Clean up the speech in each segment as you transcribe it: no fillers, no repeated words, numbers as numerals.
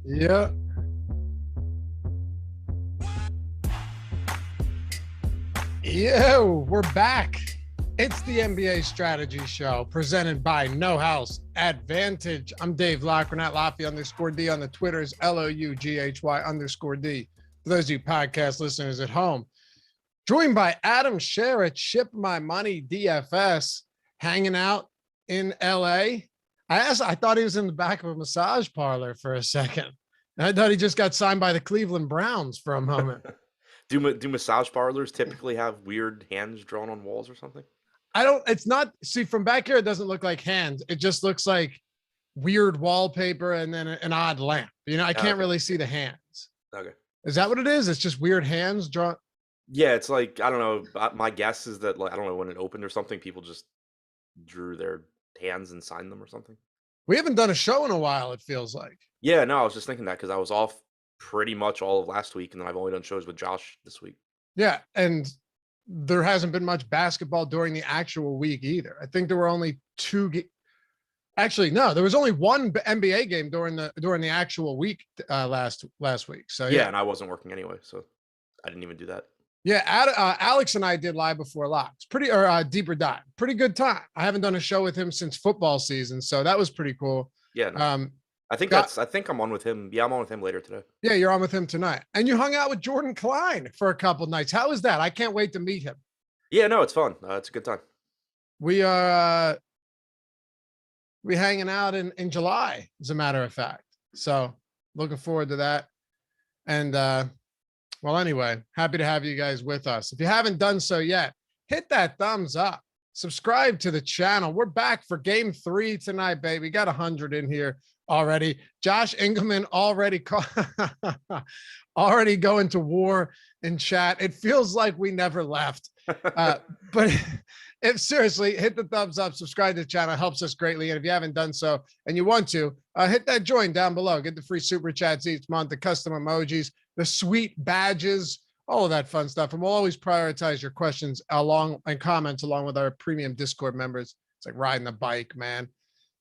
Yeah. Yo, we're back. It's the NBA Strategy Show presented by No House Advantage. I'm Dave Loughran at Laffy_D on the Twitters, LOUGHY_D. For those of you podcast listeners at home, joined by Adam Scherer at Ship My Money DFS, hanging out in LA. I thought he was in the back of a massage parlor for a second. I thought he just got signed by the Cleveland Browns for a moment. Do massage parlors typically have weird hands drawn on walls or something? It's not, see, from back here, it doesn't look like hands. It just looks like weird wallpaper and then an odd lamp. I can't really see the hands. Okay. Is that what it is? It's just weird hands drawn. Yeah, it's like, I don't know. My guess is that, like, I don't know, when it opened or something, people just drew their hands and signed them or something. We haven't done a show in a while, it feels like. Yeah, no, I was just thinking that because I was off pretty much all of last week, and then I've only done shows with Josh this week. Yeah, and there hasn't been much basketball during the actual week either. I think there were only actually, no, there was only one NBA game during the actual week last week. So yeah, and I wasn't working anyway, so I didn't even do that. Yeah, Alex and I did Live Before Locks, Deeper Dive. Pretty good time. I haven't done a show with him since football season, so that was pretty cool. Yeah, no. I think I'm on with him. Yeah, I'm on with him later today. Yeah, you're on with him tonight. And you hung out with Jordan Klein for a couple nights. How is that? I can't wait to meet him. Yeah, no, it's fun. It's a good time. We are we hanging out in July, as a matter of fact. So looking forward to that. And well, anyway, happy to have you guys with us. If you haven't done so yet, hit that thumbs up. Subscribe to the channel. We're back for game 3 tonight, baby. Got 100 in here already. Josh Engelman already going to war in chat. It feels like we never left. But if seriously, hit the thumbs up, subscribe to the channel, helps us greatly. And if you haven't done so and you want to, hit that join down below. Get the free super chats each month, the custom emojis, the sweet badges, all of that fun stuff. And we'll always prioritize your questions and comments along with our premium Discord members. It's like riding the bike, man.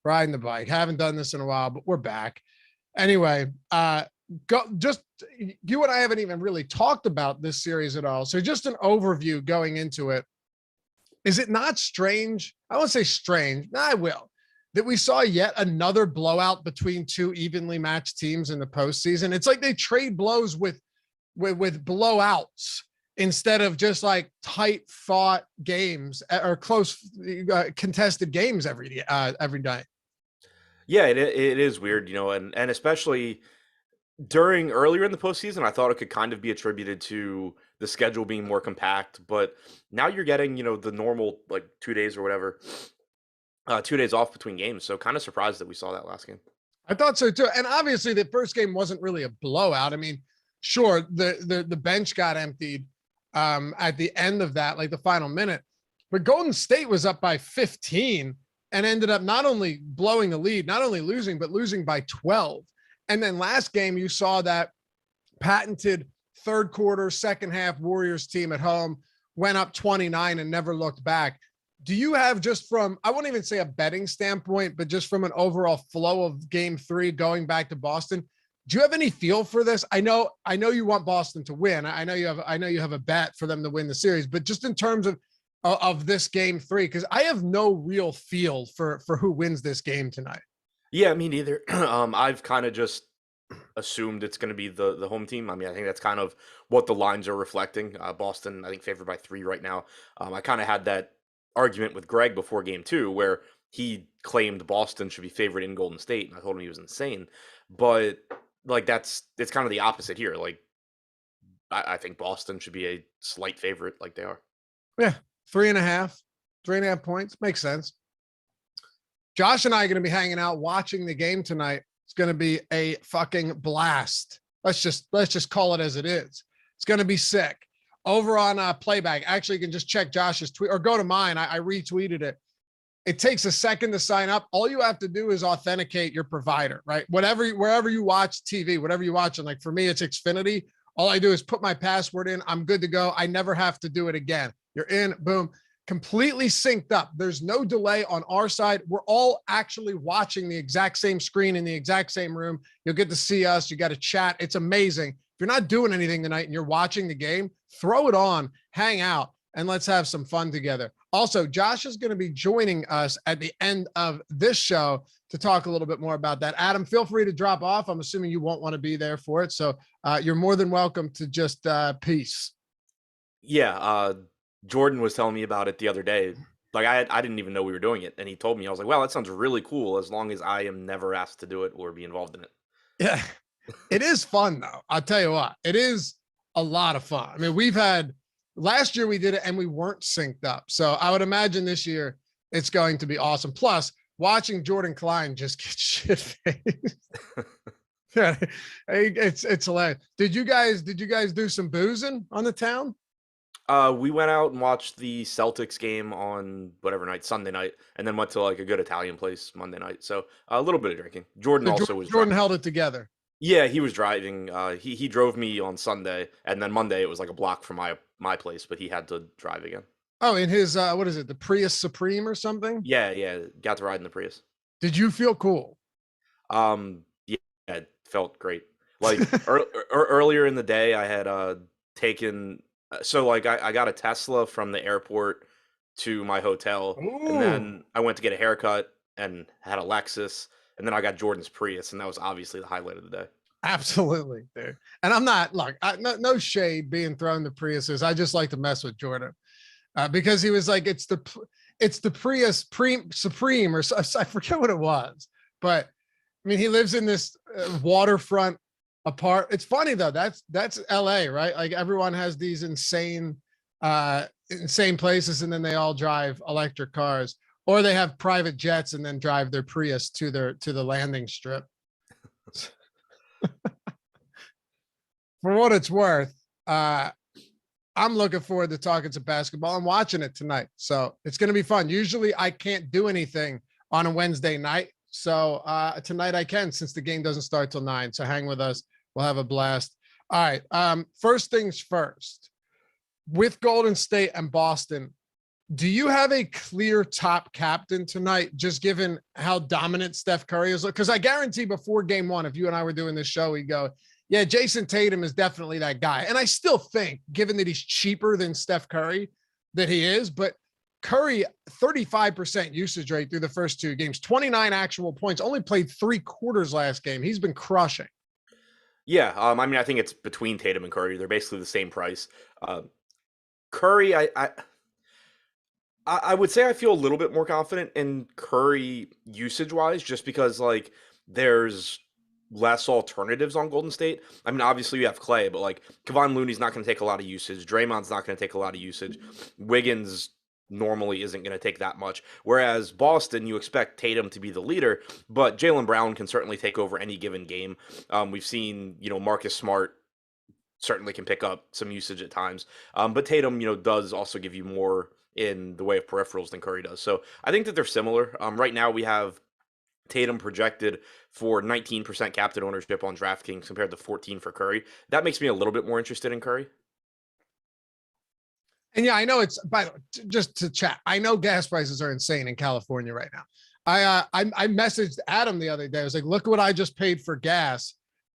Riding the bike. Haven't done this in a while, but we're back. Anyway, you and I haven't even really talked about this series at all. So just an overview going into it. Is it not strange? I won't say strange. No, I will. That we saw yet another blowout between two evenly matched teams in the postseason. It's like they trade blows with blowouts instead of just like tight fought games or close contested games every night. Yeah, it is weird, and especially earlier in the postseason, I thought it could kind of be attributed to the schedule being more compact, but now you're getting, the normal like 2 days or whatever, 2 days off between games. So kind of surprised that we saw that last game. I thought so too. And obviously the first game wasn't really a blowout. I mean, sure, the bench got emptied at the end of that, like the final minute, but Golden State was up by 15 and ended up not only blowing the lead, not only losing, but losing by 12. And then last game, you saw that patented third quarter, second half Warriors team at home went up 29 and never looked back. Do you have, just from, I won't even say a betting standpoint, but just from an overall flow of game 3 going back to Boston, do you have any feel for this? I know you want Boston to win. I know you have a bet for them to win the series, but just in terms of this game 3, because I have no real feel for who wins this game tonight. Yeah, me neither. I've kind of just assumed it's going to be the home team. I mean, I think that's kind of what the lines are reflecting. Boston, I think, favored by 3 right now. I kind of had that argument with Greg before game 2 where he claimed Boston should be favored in Golden State, and I told him he was insane. But like it's kind of the opposite here. Like I think Boston should be a slight favorite, like they are. Yeah, 3.5 points makes sense. Josh and I are going to be hanging out watching the game tonight. It's going to be a fucking blast. Let's just call it as it is. It's going to be sick. Over on Playback, actually, you can just check Josh's tweet or go to mine. I retweeted it. It takes a second to sign up. All you have to do is authenticate your provider, right? Wherever you watch TV, whatever you watch. And like for me, it's Xfinity. All I do is put my password in. I'm good to go. I never have to do it again. You're in, boom. completely synced up. There's no delay on our side. We're all actually watching the exact same screen in the exact same room. You'll get to see us. You got to chat. It's amazing. If you're not doing anything tonight and you're watching the game, throw it on, hang out, and let's have some fun together. Also, Josh is going to be joining us at the end of this show to talk a little bit more about that. Adam, feel free to drop off. I'm assuming you won't want to be there for it. So you're more than welcome to just peace. Yeah. Jordan was telling me about it the other day. Like I didn't even know we were doing it. And he told me, I was like, wow, that sounds really cool. As long as I am never asked to do it or be involved in it. Yeah, it is fun though. I'll tell you what, it is a lot of fun. I mean, last year we did it and we weren't synced up. So I would imagine this year it's going to be awesome. Plus watching Jordan Klein just get shit faced. Yeah, it's hilarious. Did you guys do some boozing on the town? We went out and watched the Celtics game on whatever night, Sunday night, and then went to like a good Italian place Monday night. So a little bit of drinking. Jordan So also was Jordan driving. held it together. Yeah, he was driving. He drove me on Sunday, and then Monday it was like a block from my place, but he had to drive again. Oh, in his what is it, the Prius Supreme or something? Yeah, got to ride in the Prius. Did you feel cool? Yeah, it felt great. Like earlier in the day, I had taken. So like I got a Tesla from the airport to my hotel, and then I went to get a haircut and had a Lexus, and then I got Jordan's Prius, and that was obviously the highlight of the day. Absolutely, dude. And I'm not no shade being thrown to Priuses. I just like to mess with Jordan because he was like, it's the Prius Supreme or I forget what it was, but I mean, he lives in this waterfront apart. It's funny though. That's LA, right? Like everyone has these insane places, and then they all drive electric cars, or they have private jets and then drive their Prius to the landing strip. For what it's worth, I'm looking forward to talking some basketball. I'm watching it tonight, so it's going to be fun. Usually I can't do anything on a Wednesday night, so tonight I can, since the game doesn't start till 9. So hang with us. We'll have a blast. All right. First things first, with Golden State and Boston, do you have a clear top captain tonight, just given how dominant Steph Curry is? Because I guarantee before game 1, if you and I were doing this show, we'd go, yeah, Jason Tatum is definitely that guy. And I still think, given that he's cheaper than Steph Curry, that he is. But Curry, 35% usage rate through the first 2 games, 29 actual points, only played 3 quarters last game. He's been crushing. Yeah, I mean, I think it's between Tatum and Curry. They're basically the same price. Curry, I would say I feel a little bit more confident in Curry usage-wise, just because like there's less alternatives on Golden State. I mean, obviously you have Clay, but like Kevon Looney's not going to take a lot of usage. Draymond's not going to take a lot of usage. Wiggins normally isn't going to take that much. Whereas Boston, you expect Tatum to be the leader, but Jaylen Brown can certainly take over any given game. We've seen, Marcus Smart certainly can pick up some usage at times. But Tatum, does also give you more in the way of peripherals than Curry does. So I think that they're similar. Right now we have Tatum projected for 19% captain ownership on DraftKings compared to 14 for Curry. That makes me a little bit more interested in Curry. And yeah, I know it's, by the way, just to chat, I know gas prices are insane in California right now. I messaged Adam the other day. I was like, look what I just paid for gas.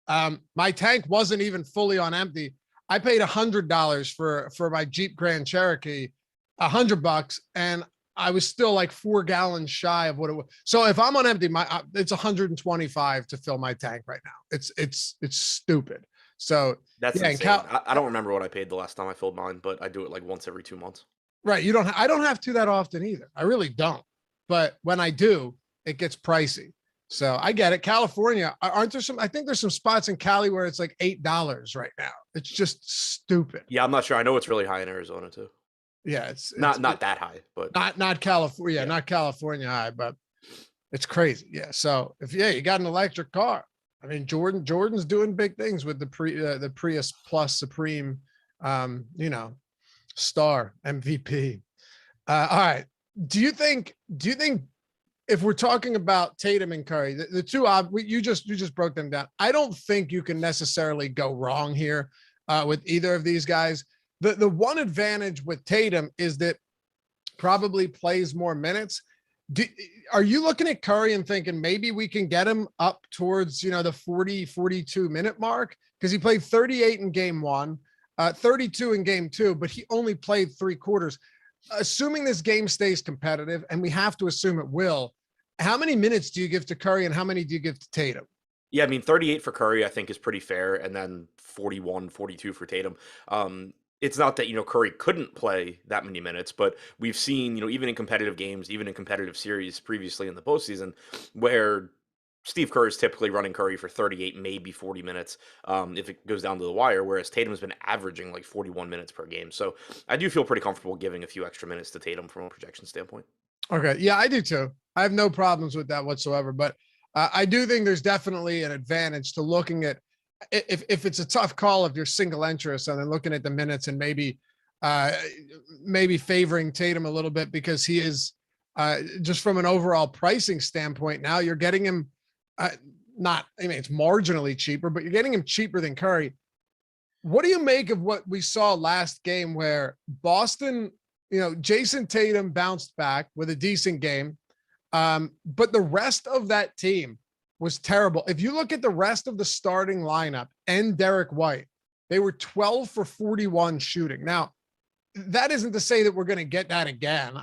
My tank wasn't even fully on empty. I paid $100 for my Jeep Grand Cherokee, $100, and I was still like 4 gallons shy of what it was. So if I'm on empty, it's 125 to fill my tank right now. It's stupid. So that's insane. I don't remember what I paid the last time I filled mine, but I do it like once every 2 months. Right. I don't have to that often either. I really don't. But when I do, it gets pricey. So I get it. California, aren't there I think there's some spots in Cali where it's like $8 right now. It's just stupid. Yeah, I'm not sure. I know it's really high in Arizona too. Yeah, it's not that high, but not California, yeah. Not California high, but it's crazy. Yeah. So you got an electric car. I mean, Jordan's doing big things with the Prius Plus Supreme, star MVP. All right. Do you think if we're talking about Tatum and Curry, the two, you just broke them down. I don't think you can necessarily go wrong here with either of these guys. The one advantage with Tatum is that probably plays more minutes. Are you looking at Curry and thinking maybe we can get him up towards, the 40, 42 minute mark? Because he played 38 in game one, 32 in game two, but he only played 3/4. Assuming this game stays competitive, and we have to assume it will, how many minutes do you give to Curry and how many do you give to Tatum? Yeah, I mean, 38 for Curry, I think is pretty fair, and then 41, 42 for Tatum. It's not that, Curry couldn't play that many minutes, but we've seen, even in competitive games, even in competitive series previously in the postseason, where Steve Kerr is typically running Curry for 38, maybe 40 minutes if it goes down to the wire, whereas Tatum's been averaging like 41 minutes per game. So I do feel pretty comfortable giving a few extra minutes to Tatum from a projection standpoint. Okay. Yeah, I do too. I have no problems with that whatsoever, but I do think there's definitely an advantage to looking at if it's a tough call, if you're single interest and then looking at the minutes and maybe favoring Tatum a little bit because he is just from an overall pricing standpoint. Now you're getting him it's marginally cheaper, but you're getting him cheaper than Curry. What do you make of what we saw last game where Boston, Jason Tatum bounced back with a decent game, but the rest of that team was terrible. If you look at the rest of the starting lineup and Derek White, they were 12 for 41 shooting. Now, that isn't to say that we're going to get that again,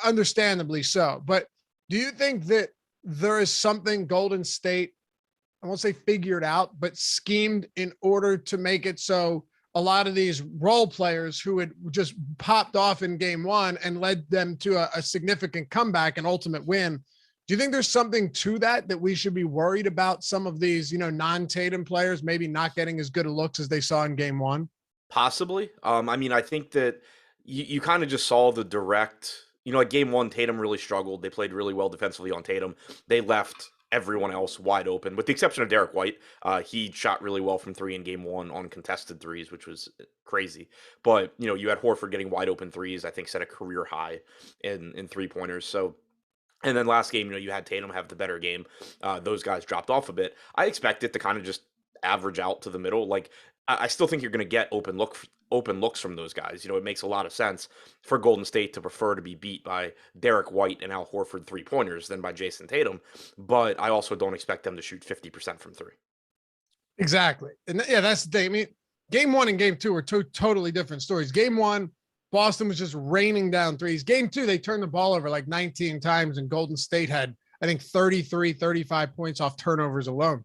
understandably so. But do you think that there is something Golden State, I won't say figured out, but schemed in order to make it so a lot of these role players who had just popped off in game one and led them to a significant comeback and ultimate win? Do you think there's something to that we should be worried about some of these, non-Tatum players maybe not getting as good a looks as they saw in game one? Possibly. I think that you kind of just saw the direct, like game one, Tatum really struggled. They played really well defensively on Tatum. They left everyone else wide open, with the exception of Derek White. He shot really well from three in game one on contested threes, which was crazy. But, you had Horford getting wide open threes, I think set a career high in 3-pointers. So, and then last game, you had Tatum have the better game. Those guys dropped off a bit. I expect it to kind of just average out to the middle. Like, I still think you're going to get open looks from those guys. It makes a lot of sense for Golden State to prefer to be beat by Derek White and Al Horford 3-pointers than by Jason Tatum. But I also don't expect them to shoot 50% from three. Exactly. And yeah, that's the thing. I mean, game one and game two were two totally different stories. Game one, Boston was just raining down threes. Game two, they turned the ball over like 19 times and Golden State had, I think, 33, 35 points off turnovers alone.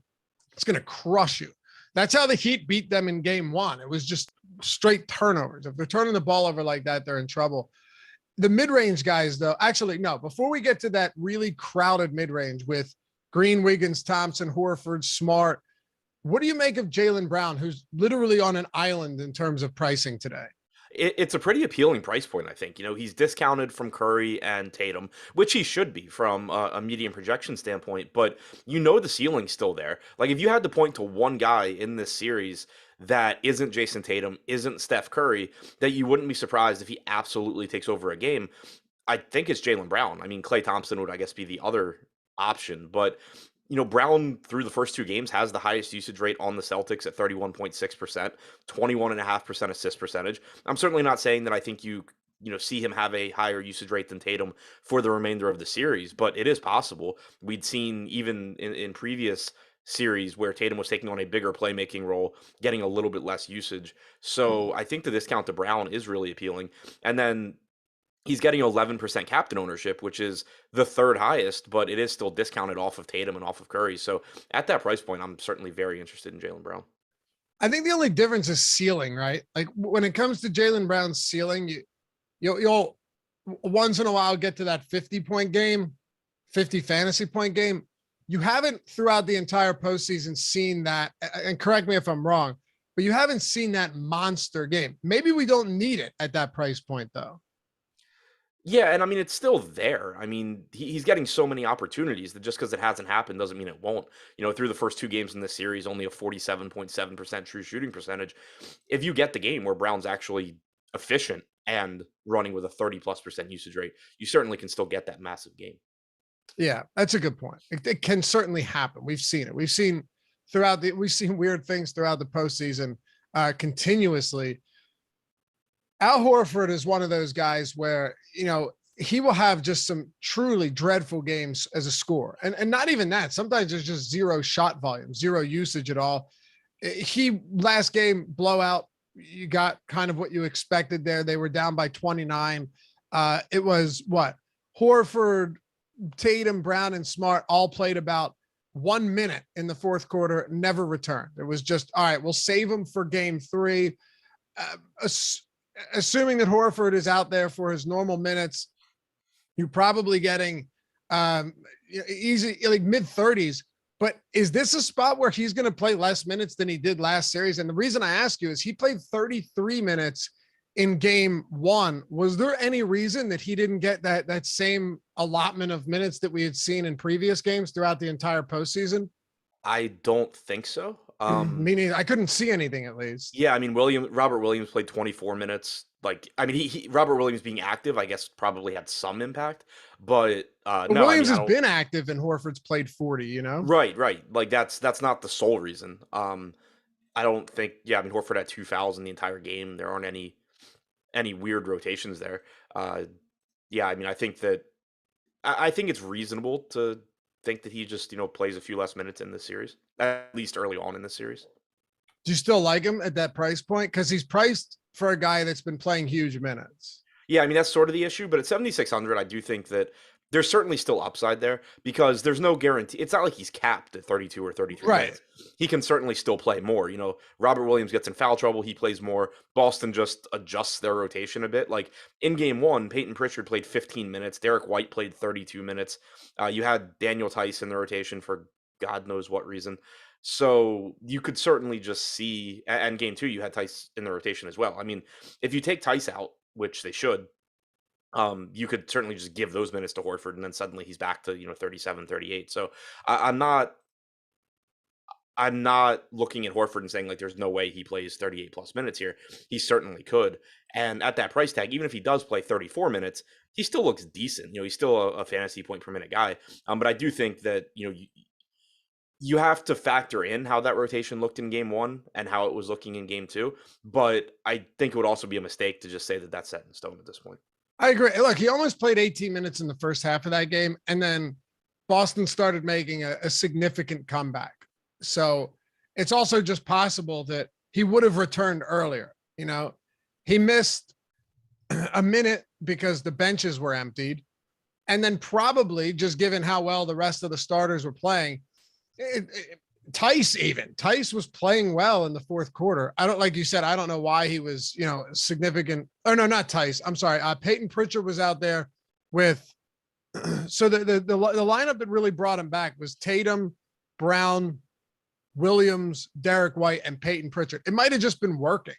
It's going to crush you. That's how the Heat beat them in game one. It was just straight turnovers. If they're turning the ball over like that, they're in trouble. The mid-range guys, though, actually, no, before we get to that really crowded mid-range with Green, Wiggins, Thompson, Horford, Smart, what do you make of Jaylen Brown, who's literally on an island in terms of pricing today? It's a pretty appealing price point, I think. He's discounted from Curry and Tatum, which he should be from a median projection standpoint, but the ceiling's still there. Like, if you had to point to one guy in this series that isn't Jason Tatum, isn't Steph Curry, that you wouldn't be surprised if he absolutely takes over a game, I think it's Jaylen Brown. I mean, Klay Thompson would, I guess, be the other option, but Brown through the first two games has the highest usage rate on the Celtics at 31.6%, 21.5% assist percentage. I'm certainly not saying that I think you see him have a higher usage rate than Tatum for the remainder of the series, but it is possible. We'd seen even in previous series where Tatum was taking on a bigger playmaking role, getting a little bit less usage. So I think the discount to Brown is really appealing. And then he's getting 11% captain ownership, which is the third highest, but it is still discounted off of Tatum and off of Curry. So at that price point, I'm certainly very interested in Jaylen Brown. I think the only difference is ceiling, right? Like when it comes to Jaylen Brown's ceiling, you'll once in a while get to that 50-point game, 50 fantasy point game. You haven't throughout the entire postseason seen that, and correct me if I'm wrong, but you haven't seen that monster game. Maybe we don't need it at that price point, though. Yeah, and I mean, it's still there. I mean, he's getting so many opportunities that just because it hasn't happened doesn't mean it won't. Through the first two games in this series, only a 47.7% true shooting percentage. If you get the game where Brown's actually efficient and running with a 30+% usage rate, you certainly can still get that massive game. Yeah, that's a good point. It can certainly happen. We've seen it. We've seen we've seen weird things throughout the postseason continuously. Al Horford is one of those guys where, he will have just some truly dreadful games as a scorer. And not even that. Sometimes there's just zero shot volume, zero usage at all. He last game blowout, you got kind of what you expected there. They were down by 29. It was what? Horford, Tatum, Brown, and Smart all played about 1 minute in the fourth quarter, never returned. It was just, all right, we'll save them for game 3. Assuming that Horford is out there for his normal minutes, you're probably getting easy, like mid-30s. But is this a spot where he's going to play less minutes than he did last series? And the reason I ask you is he played 33 minutes in game 1. Was there any reason that he didn't get that same allotment of minutes that we had seen in previous games throughout the entire postseason? I don't think so. Meaning I couldn't see anything at least. Yeah, I mean, Robert Williams played 24 minutes. Like, I mean, Robert Williams being active, I guess, probably had some impact. But no, Williams I has mean, been active and Horford's played 40. Right. Like that's not the sole reason. I don't think. Yeah, I mean, Horford had 2 fouls in the entire game. There aren't any weird rotations there. Yeah, I mean, I think it's reasonable to think that he just plays a few less minutes in this series, at least early on in the series. Do you still like him at that price point? Because he's priced for a guy that's been playing huge minutes. Yeah, I mean, that's sort of the issue, but at 7,600, I do think that there's certainly still upside there because there's no guarantee. It's not like he's capped at 32 or 33 minutes. He can certainly still play more. Robert Williams gets in foul trouble. He plays more. Boston just adjusts their rotation a bit. Like in game 1, Payton Pritchard played 15 minutes. Derek White played 32 minutes. You had Daniel Tice in the rotation for God knows what reason. So you could certainly just see, and game 2, you had Tice in the rotation as well. I mean, if you take Tice out, which they should, you could certainly just give those minutes to Horford and then suddenly he's back to, 37, 38. So I'm not looking at Horford and saying like, there's no way he plays 38 plus minutes here. He certainly could. And at that price tag, even if he does play 34 minutes, he still looks decent. He's still a fantasy point per minute guy. But I do think that, you have to factor in how that rotation looked in game 1 and how it was looking in game 2. But I think it would also be a mistake to just say that that's set in stone at this point. I agree. Look, he almost played 18 minutes in the first half of that game, and then Boston started making a significant comeback. So it's also just possible that he would have returned earlier. He missed a minute because the benches were emptied. And then probably just given how well the rest of the starters were playing, Tice was playing well in the fourth quarter. Like you said, I don't know why he was, significant. Oh no, not Tice. I'm sorry. Payton Pritchard was out there with, so the lineup that really brought him back was Tatum, Brown, Williams, Derek White, and Payton Pritchard. It might've just been working.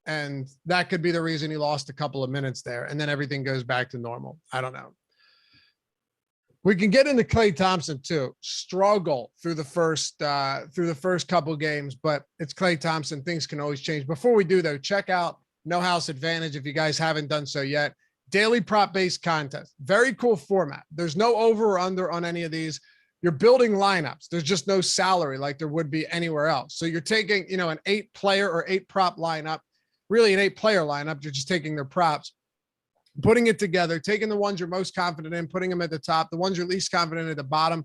And that could be the reason he lost a couple of minutes there. And then everything goes back to normal. I don't know. We can get into Klay Thompson too. Struggle through the first couple games, but it's Klay Thompson. Things can always change. Before we do though, check out No House Advantage if you guys haven't done so yet. Daily prop-based contest. Very cool format. There's no over or under on any of these. You're building lineups. There's just no salary like there would be anywhere else. So you're taking, an 8-player or 8-prop lineup, really an 8-player lineup. You're just taking their props, putting it together, taking the ones you're most confident in, putting them at the top, the ones you're least confident in at the bottom.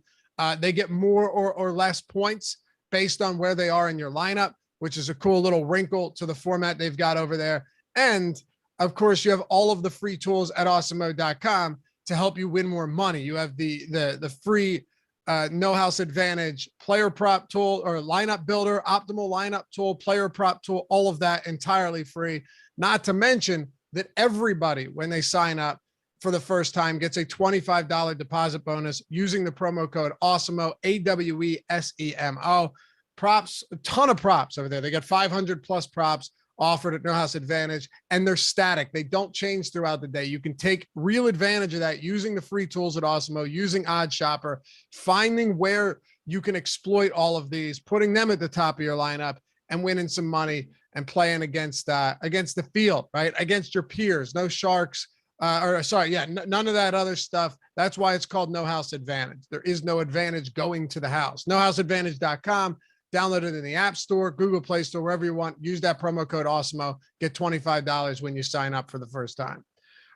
They get more or less points based on where they are in your lineup, which is a cool little wrinkle to the format they've got over there. And of course, you have all of the free tools at awesemo.com to help you win more money. You have the free No House Advantage player prop tool or lineup builder, optimal lineup tool, player prop tool, all of that entirely free. Not to mention that everybody, when they sign up for the first time, gets a $25 deposit bonus using the promo code Awesemo, AWESEMO. Props, a ton of props over there. They got 500 plus props offered at No House Advantage, and they're static. They don't change throughout the day. You can take real advantage of that using the free tools at Awesemo, using Odd Shopper, finding where you can exploit all of these, putting them at the top of your lineup and winning some money and playing against the field, right? Against your peers, no sharks, none of that other stuff. That's why it's called No House Advantage. There is no advantage going to the house. NoHouseAdvantage.com. Download it in the App Store, Google Play Store, wherever you want. Use that promo code Awesemo. Get $25 when you sign up for the first time.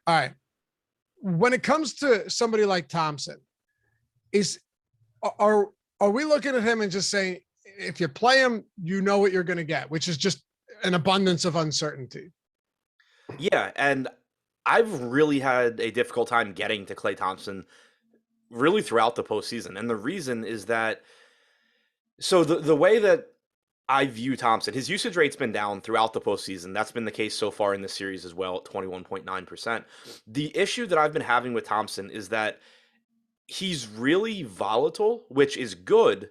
All right. When it comes to somebody like Thompson, are we looking at him and just saying, if you play him, you know what you're going to get, which is just an abundance of uncertainty? Yeah, and I've really had a difficult time getting to Klay Thompson really throughout the postseason. And the reason is that, so the way that I view Thompson, his usage rate's been down throughout the postseason. That's been the case so far in the series as well at 21.9%. The issue that I've been having with Thompson is that he's really volatile, which is good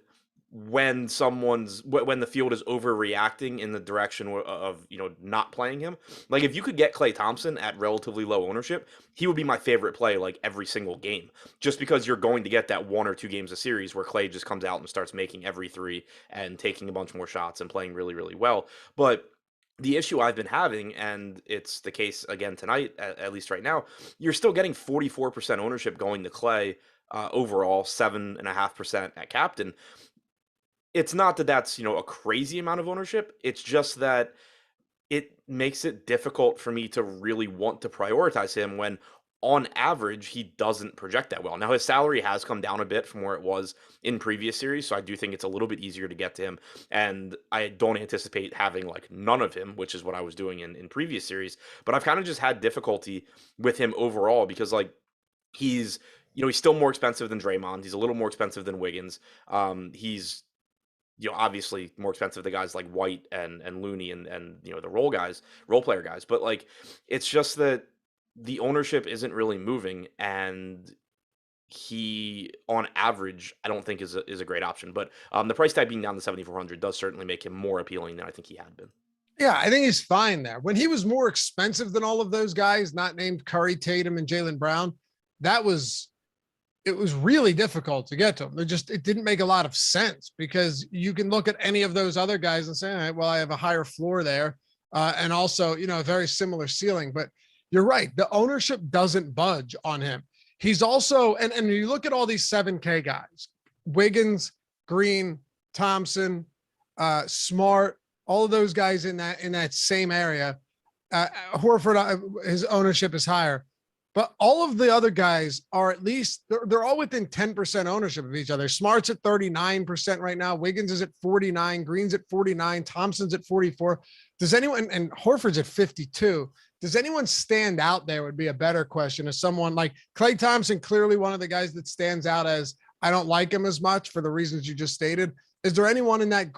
when the field is overreacting in the direction of not playing him. Like, if you could get Klay Thompson at relatively low ownership, he would be my favorite play like every single game, just because you're going to get that 1 or 2 games a series where Klay just comes out and starts making every three and taking a bunch more shots and playing really, really well. But the issue I've been having, and it's the case again tonight, at least right now, you're still getting 44% ownership going to Klay overall, 7.5% at captain. It's not that that's, a crazy amount of ownership. It's just that it makes it difficult for me to really want to prioritize him when, on average, he doesn't project that well. Now, his salary has come down a bit from where it was in previous series, so I do think it's a little bit easier to get to him. And I don't anticipate having, none of him, which is what I was doing in previous series. But I've kind of just had difficulty with him overall because, he's still more expensive than Draymond. He's a little more expensive than Wiggins. He's obviously more expensive than guys like White and Looney and the role player guys. But it's just that the ownership isn't really moving, and he, on average, I don't think is a great option. But the price tag being down to 7,400 does certainly make him more appealing than I think he had been. Yeah, I think he's fine there. When he was more expensive than all of those guys, not named Curry, Tatum, and Jaylen Brown, it was really difficult to get to him. It didn't make a lot of sense, because you can look at any of those other guys and say, all right, well, I have a higher floor there. And also, a very similar ceiling, but you're right. The ownership doesn't budge on him. He's also, and you look at all these 7K guys, Wiggins, Green, Thompson, Smart, all of those guys in that same area. Horford, his ownership is higher. But all of the other guys are at least, they're all within 10% ownership of each other. Smart's at 39% right now. Wiggins is at 49. Green's at 49. Thompson's at 44. Does anyone, and Horford's at 52. Does anyone stand out there would be a better question. As someone like Klay Thompson, clearly one of the guys that stands out as, I don't like him as much for the reasons you just stated. Is there anyone in that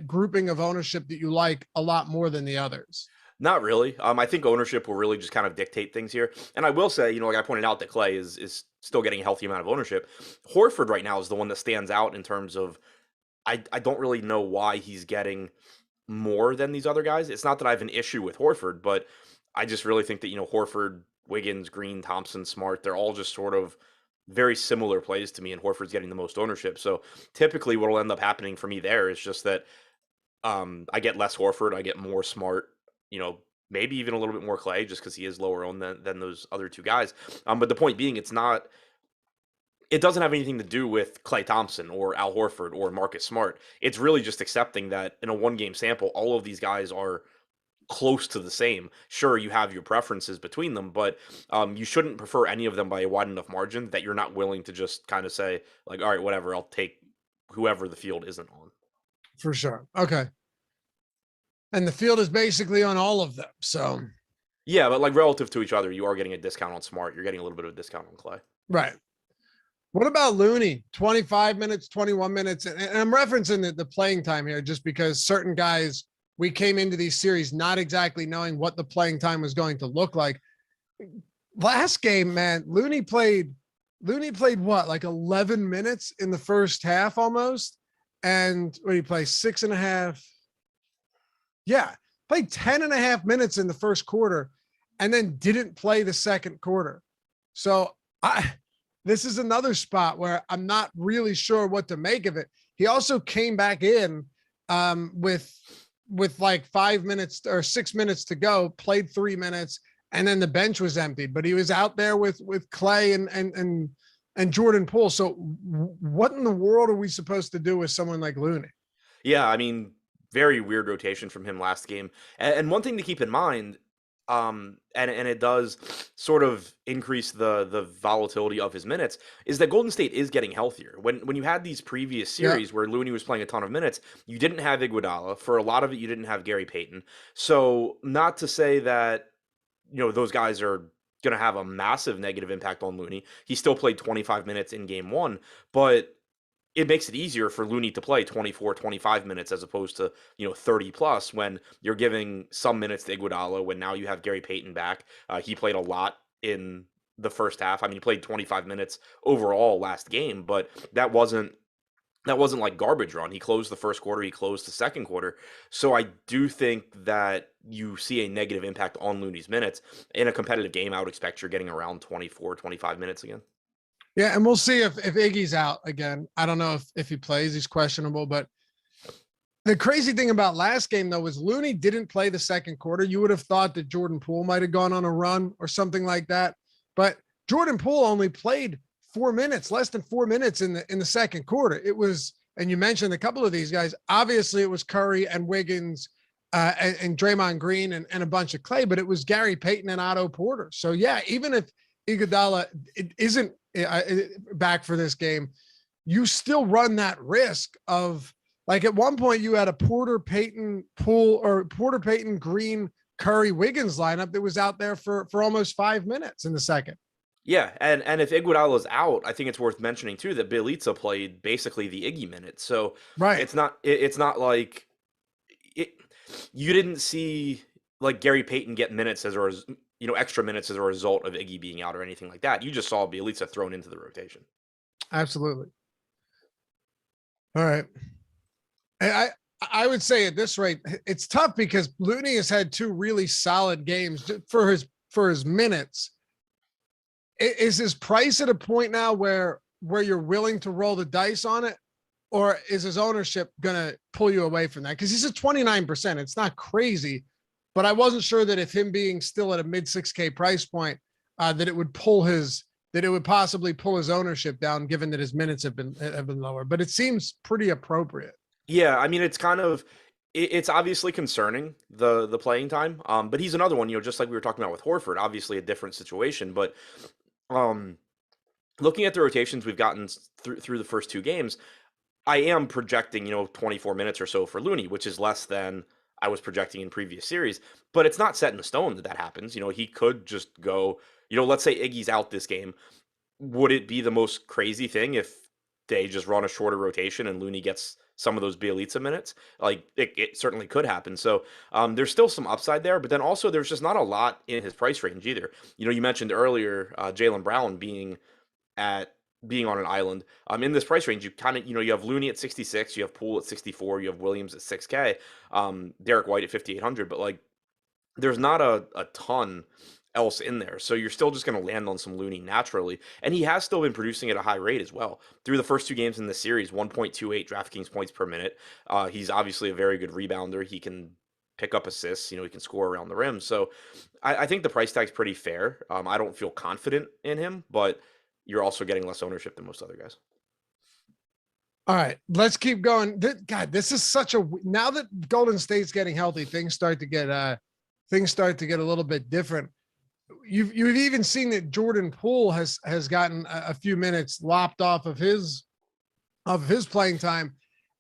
grouping of ownership that you like a lot more than the others? Not really. I think ownership will really just kind of dictate things here. And I will say, like I pointed out, that Klay is still getting a healthy amount of ownership. Horford right now is the one that stands out in terms of, I don't really know why he's getting more than these other guys. It's not that I have an issue with Horford, but I just really think that, Horford, Wiggins, Green, Thompson, Smart, they're all just sort of very similar plays to me, and Horford's getting the most ownership. So typically what will end up happening for me there is just that I get less Horford, I get more Smart, maybe even a little bit more Klay, just because he is lower owned than those other two guys. But the point being, it doesn't have anything to do with Klay Thompson or Al Horford or Marcus Smart. It's really just accepting that in a 1-game sample, all of these guys are close to the same. Sure, you have your preferences between them, but you shouldn't prefer any of them by a wide enough margin that you're not willing to just kind of say, all right, whatever, I'll take whoever the field isn't on. For sure. Okay. And the field is basically on all of them. So yeah, but relative to each other, you are getting a discount on Smart. You're getting a little bit of a discount on Klay. Right. What about Looney? 25 minutes, 21 minutes. And I'm referencing the playing time here just because certain guys, we came into these series not exactly knowing what the playing time was going to look like. Last game, man, Looney played what, 11 minutes in the first half almost? And what did he play? 6.5. Yeah, played 10.5 minutes in the first quarter and then didn't play the second quarter. So this is another spot where I'm not really sure what to make of it. He also came back in with 5 minutes or 6 minutes to go, played 3 minutes, and then the bench was emptied. But he was out there with Klay and Jordan Poole. So what in the world are we supposed to do with someone like Looney? Yeah, I mean, very weird rotation from him last game. And one thing to keep in mind, and it does sort of increase the volatility of his minutes, is that Golden State is getting healthier. When you had these previous Yeah. series where Looney was playing a ton of minutes, you didn't have Iguodala. For a lot of it, you didn't have Gary Payton. So not to say that those guys are going to have a massive negative impact on Looney. He still played 25 minutes in game one, but it makes it easier for Looney to play 24, 25 minutes as opposed to, 30 plus when you're giving some minutes to Iguodala when now you have Gary Payton back. He played a lot in the first half. I mean, he played 25 minutes overall last game, but that wasn't like garbage run. He closed the first quarter, he closed the second quarter. So I do think that you see a negative impact on Looney's minutes. In a competitive game, I would expect you're getting around 24, 25 minutes again. Yeah, and we'll see if Iggy's out again. I don't know if he plays. He's questionable. But the crazy thing about last game, though, was Looney didn't play the second quarter. You would have thought that Jordan Poole might have gone on a run or something like that. But Jordan Poole only played 4 minutes, less than 4 minutes in the second quarter. It was, and you mentioned a couple of these guys. Obviously, it was Curry and Wiggins and Draymond Green and a bunch of Clay, but it was Gary Payton and Otto Porter. So, yeah, even if Iguodala isn't back for this game, you still run that risk of, like, at one point you had a Porter, Payton, Poole, or Porter, Payton, Green, Curry, Wiggins lineup that was out there for almost 5 minutes in the second. Yeah, and if Iguodala's out, I think it's worth mentioning too that Bjelica played basically the Iggy minutes. So Right. it's not like you didn't see like Gary Payton get minutes extra minutes as a result of Iggy being out or anything like that. You just saw Bjelica thrown into the rotation. Absolutely. All right. And I would say at this rate, it's tough because Looney has had 2 really solid games for his minutes. Is his price at a point now where you're willing to roll the dice on it, or is his ownership going to pull you away from that? Because he's at 29%. It's not crazy, but I wasn't sure that if him being still at a mid 6K price point, that it would possibly pull his ownership down, given that his minutes have been lower. But it seems pretty appropriate. Yeah, I mean it's obviously concerning the playing time. But he's another one, just like we were talking about with Horford, obviously a different situation, but looking at the rotations we've gotten through the first 2 games, I am projecting, 24 minutes or so for Looney, which is less than I was projecting in previous series, but it's not set in stone that happens. He could just go, let's say Iggy's out this game. Would it be the most crazy thing if they just run a shorter rotation and Looney gets some of those Bjelica minutes? Like it certainly could happen. So there's still some upside there, but then also there's just not a lot in his price range either. You mentioned earlier Jaylen Brown being on an island. In this price range, you kind of, you have Looney at 66, you have Poole at 64, you have Williams at 6K, Derek White at 5,800, but like there's not a ton else in there. So you're still just going to land on some Looney naturally. And he has still been producing at a high rate as well. Through the first 2 games in the series, 1.28 DraftKings points per minute. He's obviously a very good rebounder. He can pick up assists, he can score around the rim. So I think the price tag's pretty fair. I don't feel confident in him, but you're also getting less ownership than most other guys. All right, let's keep going. God, this is now that Golden State's getting healthy, things start to get a little bit different. You've even seen that Jordan Poole has gotten a few minutes lopped off of his playing time.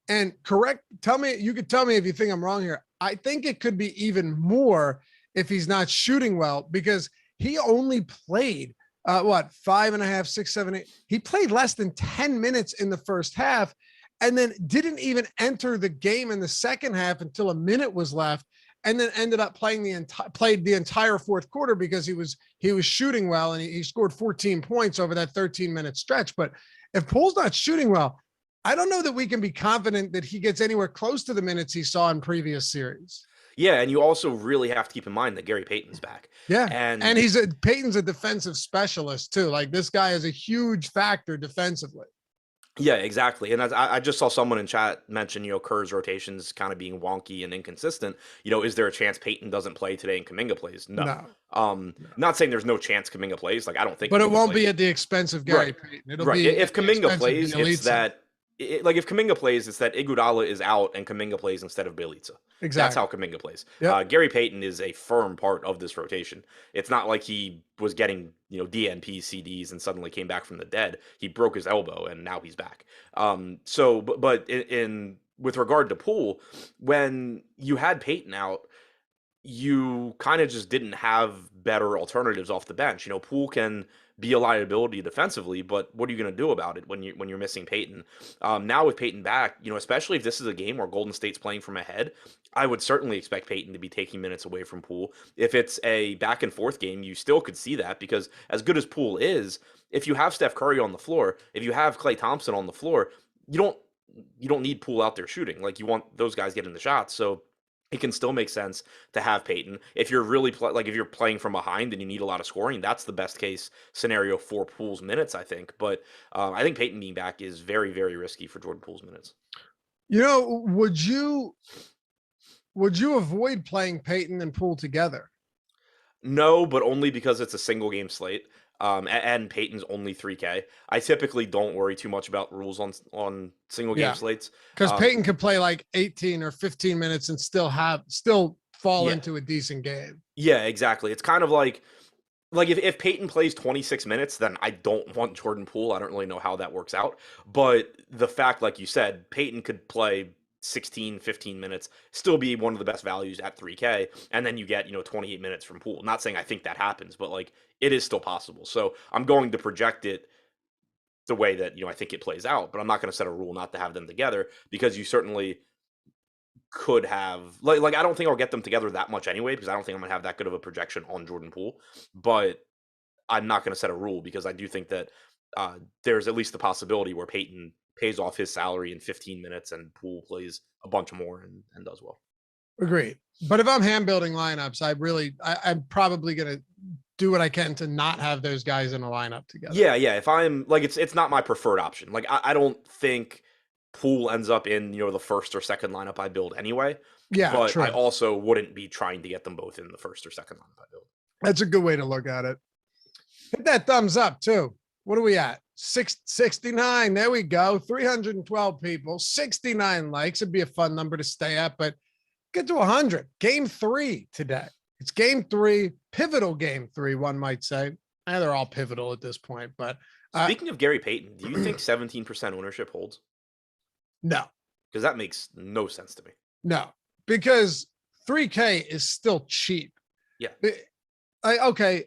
And you could tell me if you think I'm wrong here. I think it could be even more if he's not shooting well, because he only played 5.5, 6, 7, 8. He played less than 10 minutes in the first half, and then didn't even enter the game in the second half until a minute was left. And then ended up played the entire fourth quarter because he was shooting well, and he scored 14 points over that 13-minute stretch. But if Poole's not shooting well, I don't know that we can be confident that he gets anywhere close to the minutes he saw in previous series. Yeah, and you also really have to keep in mind that Gary Payton's back. Yeah, and Payton's a defensive specialist too. Like, this guy is a huge factor defensively. Yeah, exactly. And I just saw someone in chat mention, Kerr's rotations kind of being wonky and inconsistent. Is there a chance Payton doesn't play today and Kuminga plays? No. Not saying there's no chance Kuminga plays. Like, I don't think. But it won't be at the expense of Gary Payton. It'll be if Kuminga plays, it's that like if Kuminga plays, it's that Iguodala is out and Kuminga plays instead of Bjelica. That's Exactly. how Kuminga plays. Yep. Gary Payton is a firm part of this rotation. It's not like he was getting DNP CDs and suddenly came back from the dead. He broke his elbow and now he's back. But in with regard to Poole, when you had Payton out, you kind of just didn't have better alternatives off the bench. Poole can be a liability defensively, but what are you going to do about it when you're missing Payton? Now with Payton back, especially if this is a game where Golden State's playing from ahead, I would certainly expect Payton to be taking minutes away from Poole. If it's a back and forth game, you still could see that because as good as Poole is, if you have Steph Curry on the floor, if you have Klay Thompson on the floor, you don't need Poole out there shooting. Like you want those guys getting the shots. So it can still make sense to have Payton. If you're really if you're playing from behind and you need a lot of scoring, that's the best case scenario for Poole's minutes, I think. But I think Payton being back is very, very risky for Jordan Poole's minutes. Would you avoid playing Payton and Poole together? No, but only because it's a single game slate. And Payton's only 3K. I typically don't worry too much about rules on single game slates because Payton could play like 18 or 15 minutes and still fall into a decent game. Yeah, exactly. It's kind of like if Payton plays 26 minutes, then I don't want Jordan Poole. I don't really know how that works out. But the fact, like you said, Payton could play 16, 15 minutes, still be one of the best values at 3K, and then you get 28 minutes from Poole. Not saying I think that happens, but it is still possible. So I'm going to project it the way that I think it plays out, but I'm not going to set a rule not to have them together because you certainly could have I don't think I'll get them together that much anyway because I don't think I'm going to have that good of a projection on Jordan Poole, but I'm not going to set a rule because I do think that there's at least the possibility where Payton pays off his salary in 15 minutes and Poole plays a bunch more and does well. Agreed. But if I'm hand building lineups, I'm probably going to do what I can to not have those guys in a lineup together. Yeah. If I'm it's not my preferred option. I don't think Poole ends up in, the first or second lineup I build anyway. Yeah. But true. I also wouldn't be trying to get them both in the first or second lineup I build. That's a good way to look at it. Hit that thumbs up too. What are we at? 669. There we go. 312 people, 69 likes. It'd be a fun number to stay at, but get to 100. Game 3 today. It's game 3, pivotal game 3, one might say. They're all pivotal at this point, but speaking of Gary Payton, do you think 17% ownership holds? No. Because that makes no sense to me. No, because 3K is still cheap. Yeah. Okay.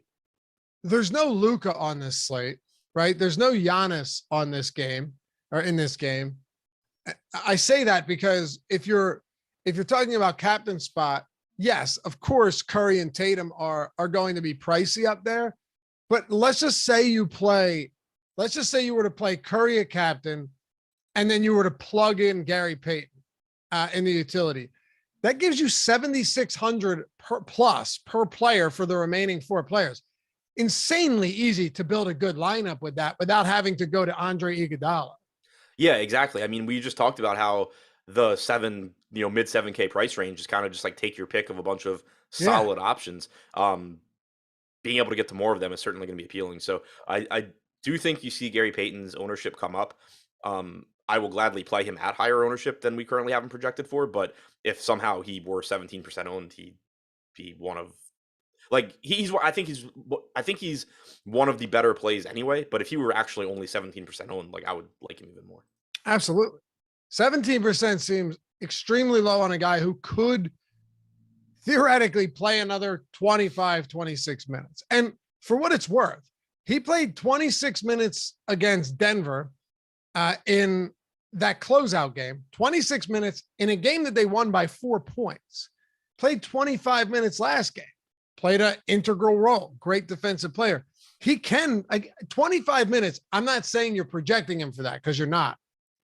There's no Luka on this slate, right? There's no Giannis on this game or in this game. I say that because if you're talking about captain spot, yes, of course, Curry and Tatum are going to be pricey up there. But let's just say you were to play Curry at captain, and then you were to plug in Gary Payton in the utility. That gives you 7,600 per player for the remaining 4 players. Insanely easy to build a good lineup with that without having to go to Andre Iguodala. Yeah, exactly. I mean, we just talked about how the mid 7K price range is kind of just take your pick of a bunch of solid options. Being able to get to more of them is certainly going to be appealing. So I do think you see Gary Payton's ownership come up. I will gladly play him at higher ownership than we currently have him projected for. But if somehow he were 17% owned, he'd be one of I think he's one of the better plays anyway. But if he were actually only 17% owned, I would like him even more. Absolutely. 17% seems extremely low on a guy who could theoretically play another 25, 26 minutes. And for what it's worth, he played 26 minutes against Denver in that closeout game, 26 minutes in a game that they won by 4 points, played 25 minutes last game, played an integral role, great defensive player. He can 25 minutes. I'm not saying you're projecting him for that because you're not,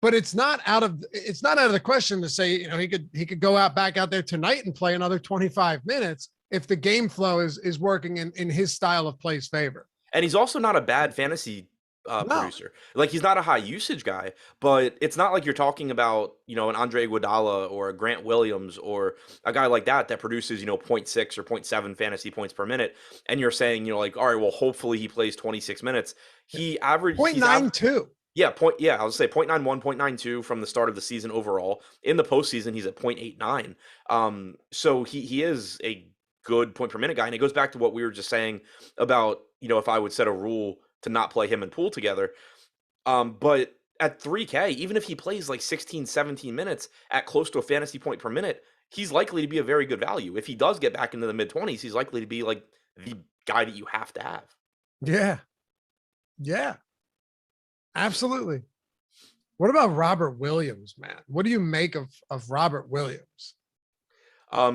but it's not out of the question to say, he could go back out there tonight and play another 25 minutes if the game flow is working in his style of play's favor. And he's also not a bad fantasy producer. He's not a high usage guy, but it's not like you're talking about, an Andre Iguodala or a Grant Williams or a guy like that produces, 0.6 or 0.7 fantasy points per minute. And you're saying, all right, well, hopefully he plays 26 minutes. He averaged 0.92. Yeah, I would say 0.91, 0.92 from the start of the season overall. In the postseason, he's at 0.89. So he is a good point per minute guy. And it goes back to what we were just saying about, if I would set a rule to not play him and Poole together. But at 3K, even if he plays like 16, 17 minutes at close to a fantasy point per minute, he's likely to be a very good value. If he does get back into the mid 20s, he's likely to be like the guy that you have to have. Yeah. Yeah. Absolutely. What about Robert Williams, man? What do you make of Robert Williams?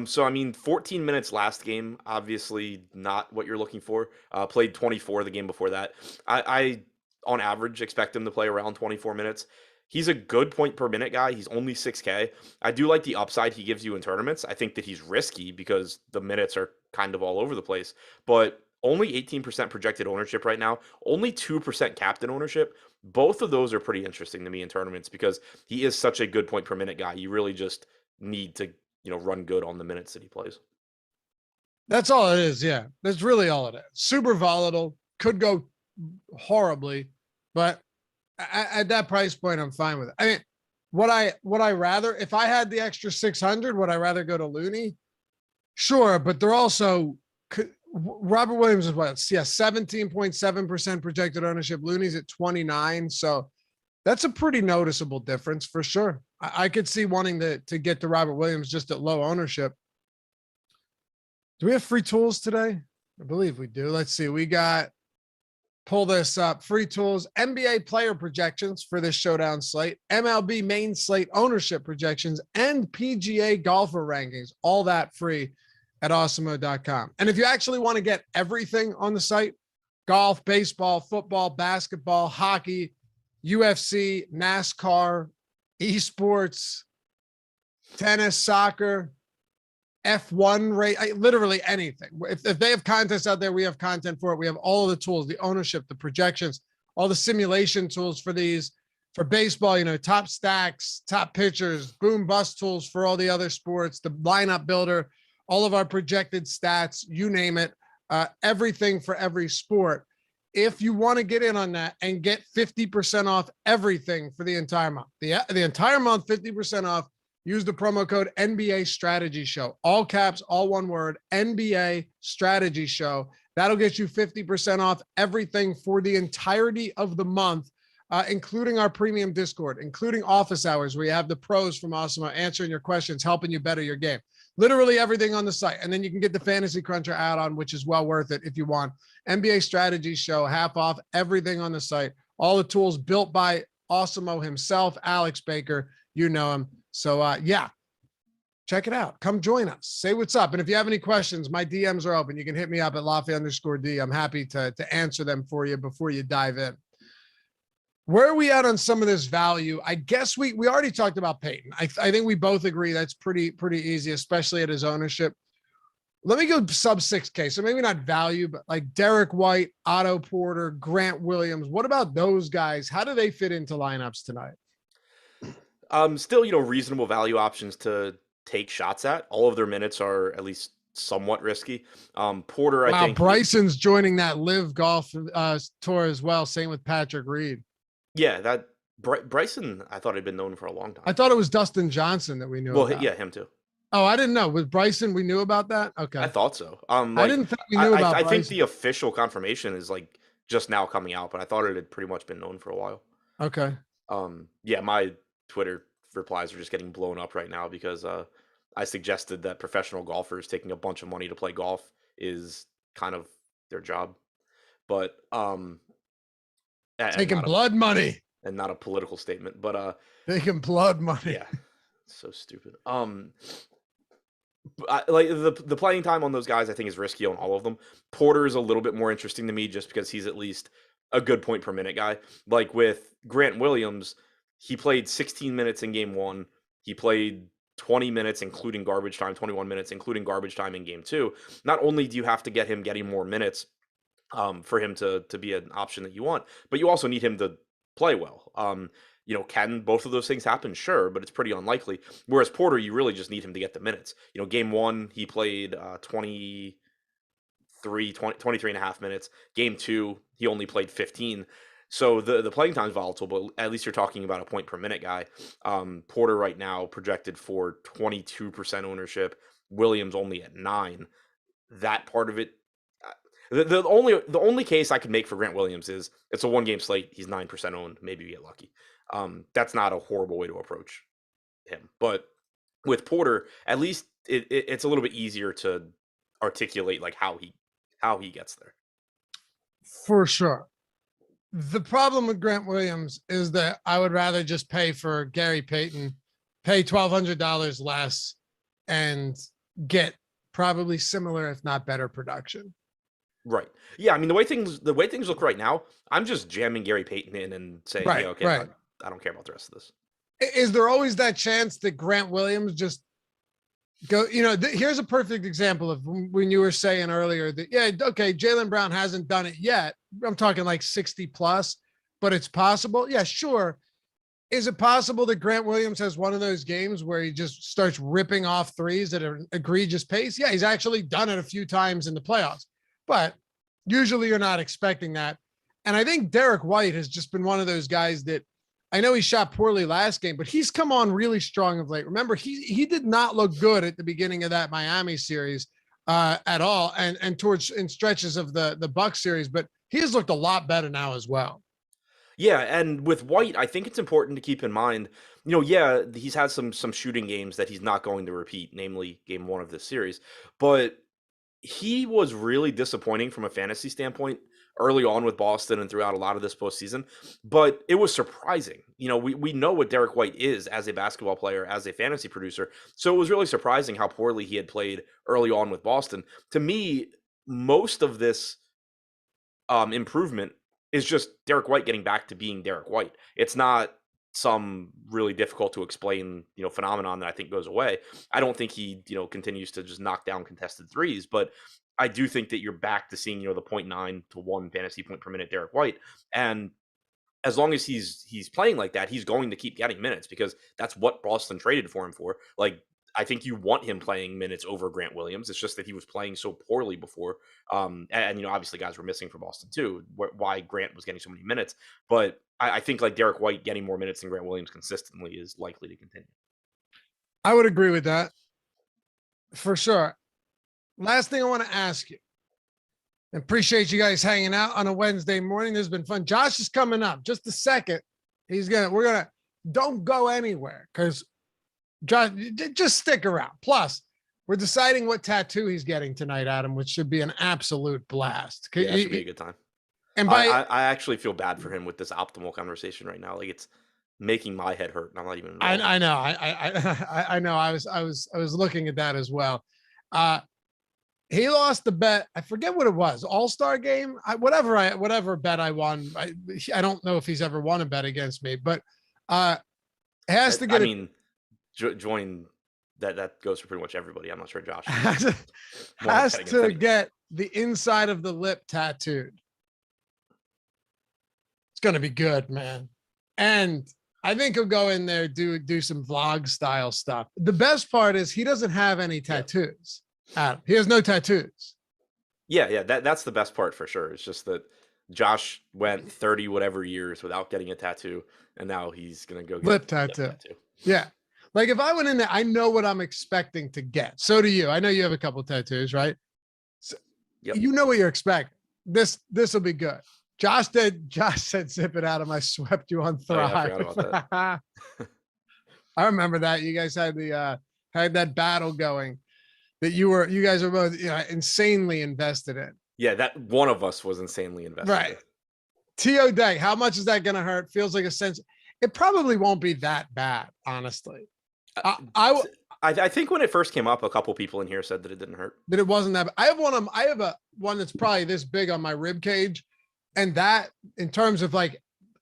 So I mean, 14 minutes last game, obviously not what you're looking for. Played 24 the game before that. I on average expect him to play around 24 minutes. He's a good point per minute guy. He's only 6K. I do like the upside he gives you in tournaments. I think that he's risky because the minutes are kind of all over the place, but only 18% projected ownership right now, only 2% captain ownership. Both of those are pretty interesting to me in tournaments because he is such a good point per minute guy. You really just need to run good on the minutes that he plays. That's all it is. Yeah. That's really all it is. Super volatile, could go horribly, but at that price point, I'm fine with it. I mean, would I rather, if I had the extra 600, would I rather go to Looney? Sure. But they're also, Robert Williams is what? Yeah. 17.7% projected ownership. Looney's at 29. So that's a pretty noticeable difference for sure. I could see wanting to get to Robert Williams just at low ownership. Do we have free tools today? I believe we do. Let's see. We got, pull this up, free tools, NBA player projections for this showdown slate, MLB main slate ownership projections, and PGA golfer rankings. All that free at awesemo.com. And if you actually want to get everything on the site, golf, baseball, football, basketball, hockey, UFC, NASCAR, esports, tennis, soccer, F1 rate, literally anything. If they have contests out there, we have content for it. We have all of the tools, the ownership, the projections, all the simulation tools for these. For baseball, top stacks, top pitchers, boom bust tools for all the other sports, the lineup builder, all of our projected stats, you name it, everything for every sport. If you want to get in on that and get 50% off everything for the entire month, the entire month, 50% off, use the promo code NBA Strategy Show. All caps, all one word, NBA Strategy Show. That'll get you 50% off everything for the entirety of the month, including our premium Discord, including office hours where you have the pros from Awesemo answering your questions, helping you better your game. Literally everything on the site. And then you can get the Fantasy Cruncher add-on, which is well worth it if you want. NBA Strategy Show, half off, everything on the site. All the tools built by Awesemo himself, Alex Baker. You know him. So, yeah, check it out. Come join us. Say what's up. And if you have any questions, my DMs are open. You can hit me up at Lafay_D. I'm happy to answer them for you before you dive in. Where are we at on some of this value? I guess we already talked about Payton. I think we both agree that's pretty easy, especially at his ownership. Let me go sub 6K. So maybe not value, but like Derek White, Otto Porter, Grant Williams. What about those guys? How do they fit into lineups tonight? Still, reasonable value options to take shots at. All of their minutes are at least somewhat risky. Porter, wow, I think Bryson's joining that live golf tour as well. Same with Patrick Reed. Yeah, that Bryson, I thought had been known for a long time. I thought it was Dustin Johnson that we knew about. Yeah, him too. Oh, I didn't know. With Bryson, we knew about that? Okay. I thought so. I didn't think we knew about I Bryson. think the official confirmation is like just now coming out, but I thought it had pretty much been known for a while. Okay. Yeah, my Twitter replies are just getting blown up right now because I suggested that professional golfers taking a bunch of money to play golf is kind of their job. But taking blood money. And not a political statement, but taking blood money. Yeah. So stupid. Like the playing time on those guys, I think is risky on all of them. Porter is a little bit more interesting to me just because he's at least a good point per minute guy. Like with Grant Williams, he played 16 minutes in game 1. He played 20 minutes, including garbage time, 21 minutes, including garbage time in game 2. Not only do you have to get him getting more minutes for him to be an option that you want, but you also need him to play well. Can both of those things happen? Sure, but it's pretty unlikely. Whereas Porter, you really just need him to get the minutes. Game 1, he played 23 and a half minutes. Game 2, he only played 15. So the playing time is volatile, but at least you're talking about a point per minute guy. Porter right now projected for 22% ownership. Williams only at 9. That part of it, the only case I could make for Grant Williams is it's a 1-game slate. He's 9% owned. Maybe you get lucky. That's not a horrible way to approach him. But with Porter, at least it's a little bit easier to articulate like how he gets there. For sure. The problem with Grant Williams is that I would rather just pay for Gary Payton, pay $1,200 less, and get probably similar, if not better, production. Right. Yeah. I mean, the way things look right now, I'm just jamming Gary Payton in and saying, Right, yeah, okay, right. I don't care about the rest of this. Is there always that chance that Grant Williams just go, here's a perfect example of when you were saying earlier that, yeah, okay, Jaylen Brown hasn't done it yet. I'm talking like 60 plus, but it's possible. Yeah, sure. Is it possible that Grant Williams has one of those games where he just starts ripping off threes at an egregious pace? Yeah, he's actually done it a few times in the playoffs, but usually you're not expecting that. And I think Derek White has just been one of those guys that, I know he shot poorly last game, but he's come on really strong of late. Remember, he did not look good at the beginning of that Miami series at all, and towards in stretches of the Bucks series, but he has looked a lot better now as well. Yeah, and with White, I think it's important to keep in mind, yeah, he's had some shooting games that he's not going to repeat, namely game 1 of this series, but he was really disappointing from a fantasy standpoint early on with Boston and throughout a lot of this postseason, but it was surprising. We know what Derek White is as a basketball player, as a fantasy producer, so it was really surprising how poorly he had played early on with Boston. To me, most of this improvement is just Derek White getting back to being Derek White. It's not some really difficult to explain, phenomenon that I think goes away. I don't think he, continues to just knock down contested threes, but I do think that you're back to seeing, the 0.9 to 1 fantasy point per minute Derek White. And as long as he's playing like that, he's going to keep getting minutes because that's what Boston traded for him for. Like, I think you want him playing minutes over Grant Williams. It's just that he was playing so poorly before. And obviously guys were missing for Boston too, why Grant was getting so many minutes. But I think like Derek White getting more minutes than Grant Williams consistently is likely to continue. I would agree with that for sure. Last thing I want to ask you. Appreciate you guys hanging out on a Wednesday morning. This has been fun. Josh is coming up just a second. Don't go anywhere because Josh, just stick around. Plus, we're deciding what tattoo he's getting tonight, Adam, which should be an absolute blast. Yeah, it should be a good time. And I actually feel bad for him with this optimal conversation right now. Like, it's making my head hurt, and I'm not even. I know. I know. I was looking at that as well. He lost the bet. I forget what it was. All-Star game. Whatever bet I won. I don't know if he's ever won a bet against me, but has to get. Join that goes for pretty much everybody. I'm not sure Josh has to get the inside of the lip tattooed. It's gonna be good, man. And I think he'll go in there, do some vlog style stuff. The best part is he doesn't have any tattoos. Adam, he has no tattoos. Yeah, that's the best part for sure. It's just that Josh went 30 whatever years without getting a tattoo, and now he's gonna go get lip tattoo. Yeah. Like if I went in there, I know what I'm expecting to get. So do you. I know you have a couple of tattoos, right? So You know what you're expecting. This will be good. Josh said, zip it out of my swept you on Thrive. I forgot about that. I remember that. You guys had had that battle going that you guys were both insanely invested in. Yeah, that one of us was insanely invested. Right. T.O. Day, how much is that going to hurt? Feels like a sense. It probably won't be that bad, honestly. I think when it first came up, a couple people in here said that it didn't hurt. That it wasn't that bad. I have one that's probably this big on my rib cage, and that in terms of like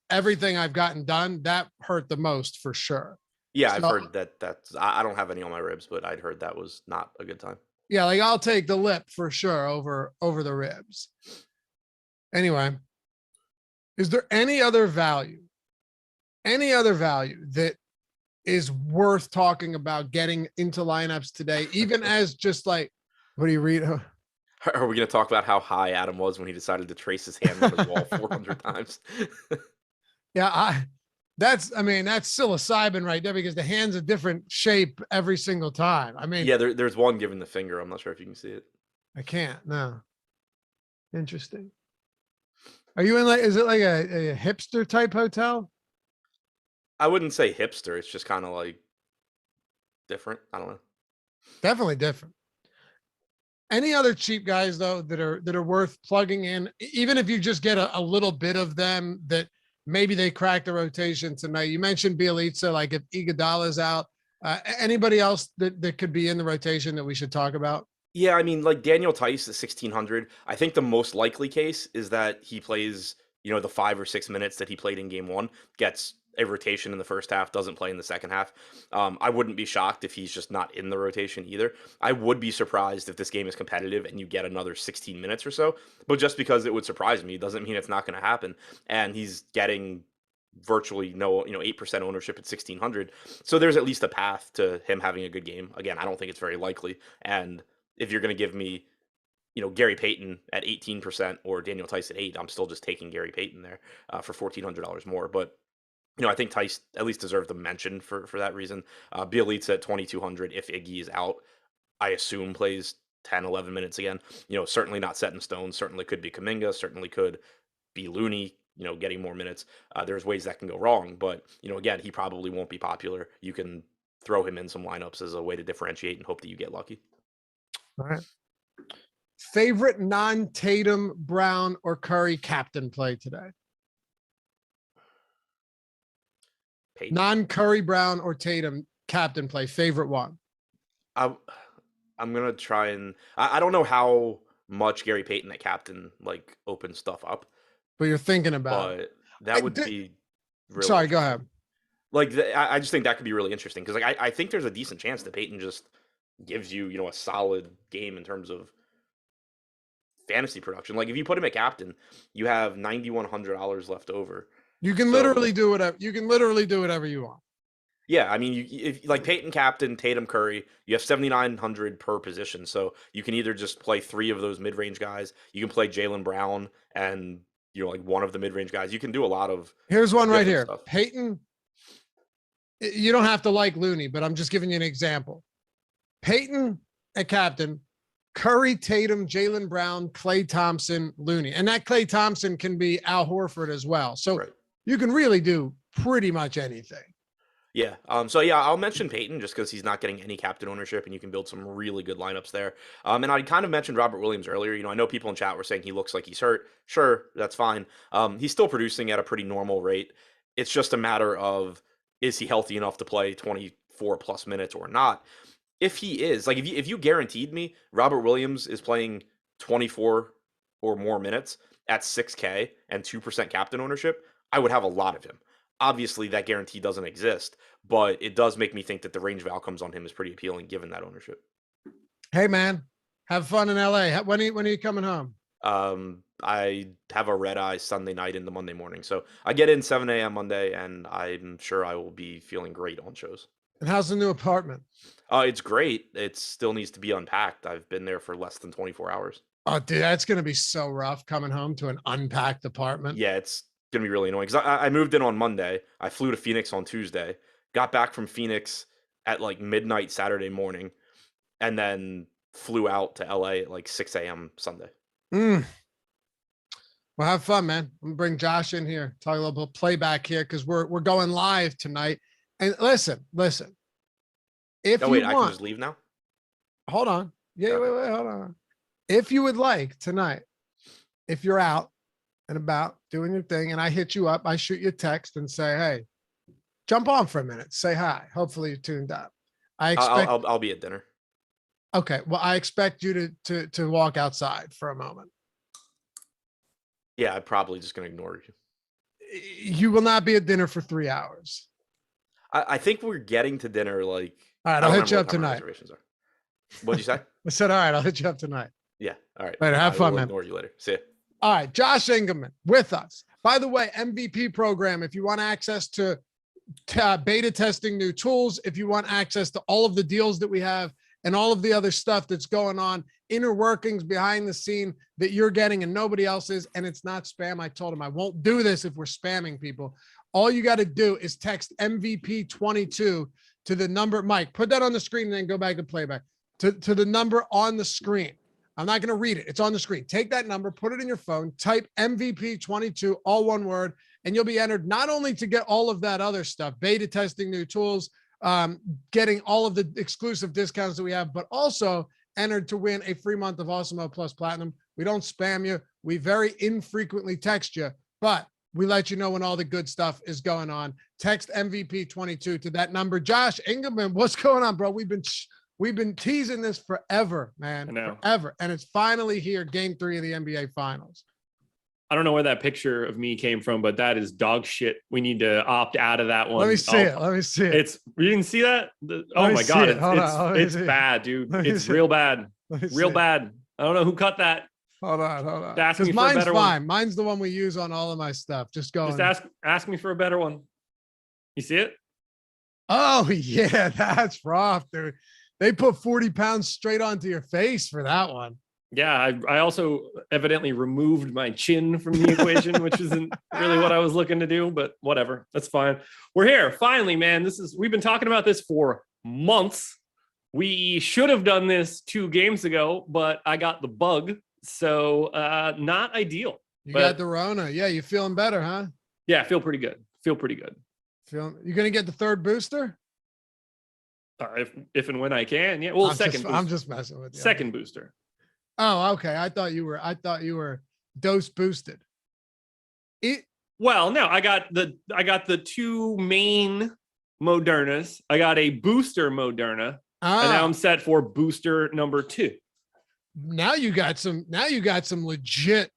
everything I've gotten done, that hurt the most for sure. Yeah, I've heard that's I don't have any on my ribs, but I'd heard that was not a good time. Yeah, like I'll take the lip for sure over the ribs. Anyway, is there any other value that is worth talking about getting into lineups today, even as just like, what do you read? Are we going to talk about how high Adam was when he decided to trace his hand on his wall 400 times? Yeah, that's psilocybin right there because the hand's a different shape every single time. I mean, Yeah, there's one giving the finger. I'm not sure if you can see it. I can't. No. Interesting. Are you in is it like a hipster type hotel? I wouldn't say hipster. It's just kind of like different. I don't know. Definitely different. Any other cheap guys though that are worth plugging in, even if you just get a little bit of them that maybe they crack the rotation tonight. You mentioned Bielitsa, like if Iguodala's out, anybody else that could be in the rotation that we should talk about? Yeah, I mean, like Daniel Tice at 1,600. I think the most likely case is that he plays, the 5 or 6 minutes that he played in game one, gets a rotation in the first half, doesn't play in the second half. I wouldn't be shocked if he's just not in the rotation either. I would be surprised if this game is competitive and you get another 16 minutes or so. But just because it would surprise me doesn't mean it's not going to happen. And he's getting virtually no, 8% ownership at 1,600. So there's at least a path to him having a good game. Again, I don't think it's very likely. And if you're going to give me, Gary Payton at 18% or Daniel Tice at 8, I'm still just taking Gary Payton there for $1,400 more. But, I think Tice at least deserved a mention for that reason. Bielitsa at 2,200 if Iggy is out, I assume plays 10, 11 minutes again. Certainly not set in stone. Certainly could be Kuminga. Certainly could be Looney, getting more minutes. There's ways that can go wrong. But, again, he probably won't be popular. You can throw him in some lineups as a way to differentiate and hope that you get lucky. All right. Favorite non-Tatum, Brown, or Curry captain play today? Payton. Non-Curry, Brown, or Tatum captain play. Favorite one? I'm gonna try and I don't know how much Gary Payton at captain opens stuff up, But you're thinking about it. But that would be really Sorry, go ahead. I just think that could be really interesting because I think there's a decent chance that Payton just gives you a solid game in terms of fantasy production. Like if you put him at captain, you have $9,100 left over. You can literally do whatever. You can literally do whatever you want. Yeah, I mean, if like Payton captain, Tatum Curry, you have 7,900 per position, so you can either just play 3 of those mid-range guys. You can play Jaylen Brown and one of the mid-range guys. You can do a lot of. Here's one right here. Stuff. Payton. You don't have to like Looney, but I'm just giving you an example. Payton at captain, Curry, Tatum, Jaylen Brown, Klay Thompson, Looney, and that Klay Thompson can be Al Horford as well. So You can really do pretty much anything. Yeah. I'll mention Payton just because he's not getting any captain ownership and you can build some really good lineups there. And I kind of mentioned Robert Williams earlier. I know people in chat were saying he looks like he's hurt. Sure, that's fine. He's still producing at a pretty normal rate. It's just a matter of, is he healthy enough to play 24 plus minutes or not? If he is, if you guaranteed me Robert Williams is playing 24 or more minutes at 6K and 2% captain ownership, I would have a lot of him. Obviously, that guarantee doesn't exist, but it does make me think that the range of outcomes on him is pretty appealing given that ownership. Hey, man, have fun in LA. When are you coming home? I have a red eye Sunday night into Monday morning. So I get in 7 a.m. Monday, and I'm sure I will be feeling great on shows. And how's the new apartment? It's great. It still needs to be unpacked. I've been there for less than 24 hours. Oh, dude, that's going to be so rough coming home to an unpacked apartment. Yeah, it's going to be really annoying because I moved in on Monday. I flew to Phoenix on Tuesday, got back from Phoenix at midnight Saturday morning, and then flew out to LA at 6 a.m. Sunday. Well, have fun, man. I'm gonna bring Josh in here, talk a little bit playback here because we're going live tonight. And listen. If I can just leave now. Hold on. Yeah, okay. Wait, hold on. If you would like tonight, if you're out and about doing your thing, and I hit you up, I shoot you a text and say, "Hey, jump on for a minute, say hi." Hopefully you're tuned up. I'll be at dinner. Okay. Well, I expect you to walk outside for a moment. Yeah, I'm probably just going to ignore you. You will not be at dinner for 3 hours. I think we're getting to dinner All right, I'll hit you up tonight. What'd you say? I said, all right, I'll hit you up tonight. Yeah. All right. Later. Have fun, man. Ignore you later. See ya. All right. Josh Engelman with us. By the way, MVP program, if you want access to beta testing new tools, if you want access to all of the deals that we have and all of the other stuff that's going on, inner workings behind the scene that you're getting and nobody else is. And it's not spam. I told him I won't do this if we're spamming people. All you got to do is text MVP 22 to the number. Mike, put that on the screen and then go back to playback to the number on the screen. I'm not going to read it. It's on the screen. Take that number, put it in your phone, type MVP 22, all one word, and you'll be entered not only to get all of that other stuff, beta testing new tools, getting all of the exclusive discounts that we have, but also entered to win a free month of Awesemo Plus Platinum. We don't spam you. We very infrequently text you, but we let you know when all the good stuff is going on. Text MVP 22 to that number. Josh Engelman, what's going on, bro? We've been teasing this forever, man, forever. And it's finally here, game 3 of the NBA Finals. I don't know where that picture of me came from, but that is dog shit. We need to opt out of that one. Let me see it. Let me see it. You didn't see that? Oh my God. It's bad, dude. It's real bad. Real bad. I don't know who cut that. Hold on. Because mine's fine. One. Mine's the one we use on all of my stuff. Just ask me for a better one. You see it? Oh yeah, that's rough, dude. They put 40 pounds straight onto your face for that one. Yeah, I also evidently removed my chin from the equation, which isn't really what I was looking to do, but whatever. That's fine. We're here. Finally, man. We've been talking about this for months. We should have done this 2 games ago, but I got the bug. So not ideal. You got the Rona. Yeah, you feeling better, huh? Yeah, I feel pretty good. You gonna get the 3rd booster? If and when I can. Yeah. Well, I'm just messing with you. Second booster. Oh, okay. I thought you were dose boosted. Well, no, I got the 2 main Modernas. I got a booster Moderna, and now I'm set for booster number 2. Now you got some legit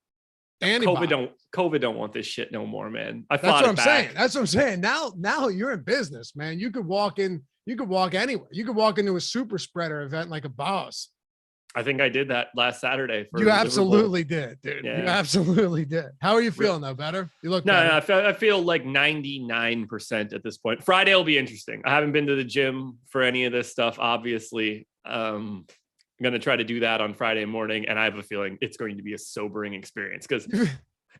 antibodies. COVID don't want this shit no more, man. That's what I'm saying. That's what I'm saying. Now you're in business, man. You could walk anywhere. You could walk into a super spreader event like a boss. I think I did that last Saturday. You absolutely did, dude. Yeah. You absolutely did. How are you feeling though? Better? You look better. No, I feel like 99% at this point. Friday will be interesting. I haven't been to the gym for any of this stuff, obviously. I'm going to try to do that on Friday morning, and I have a feeling it's going to be a sobering experience because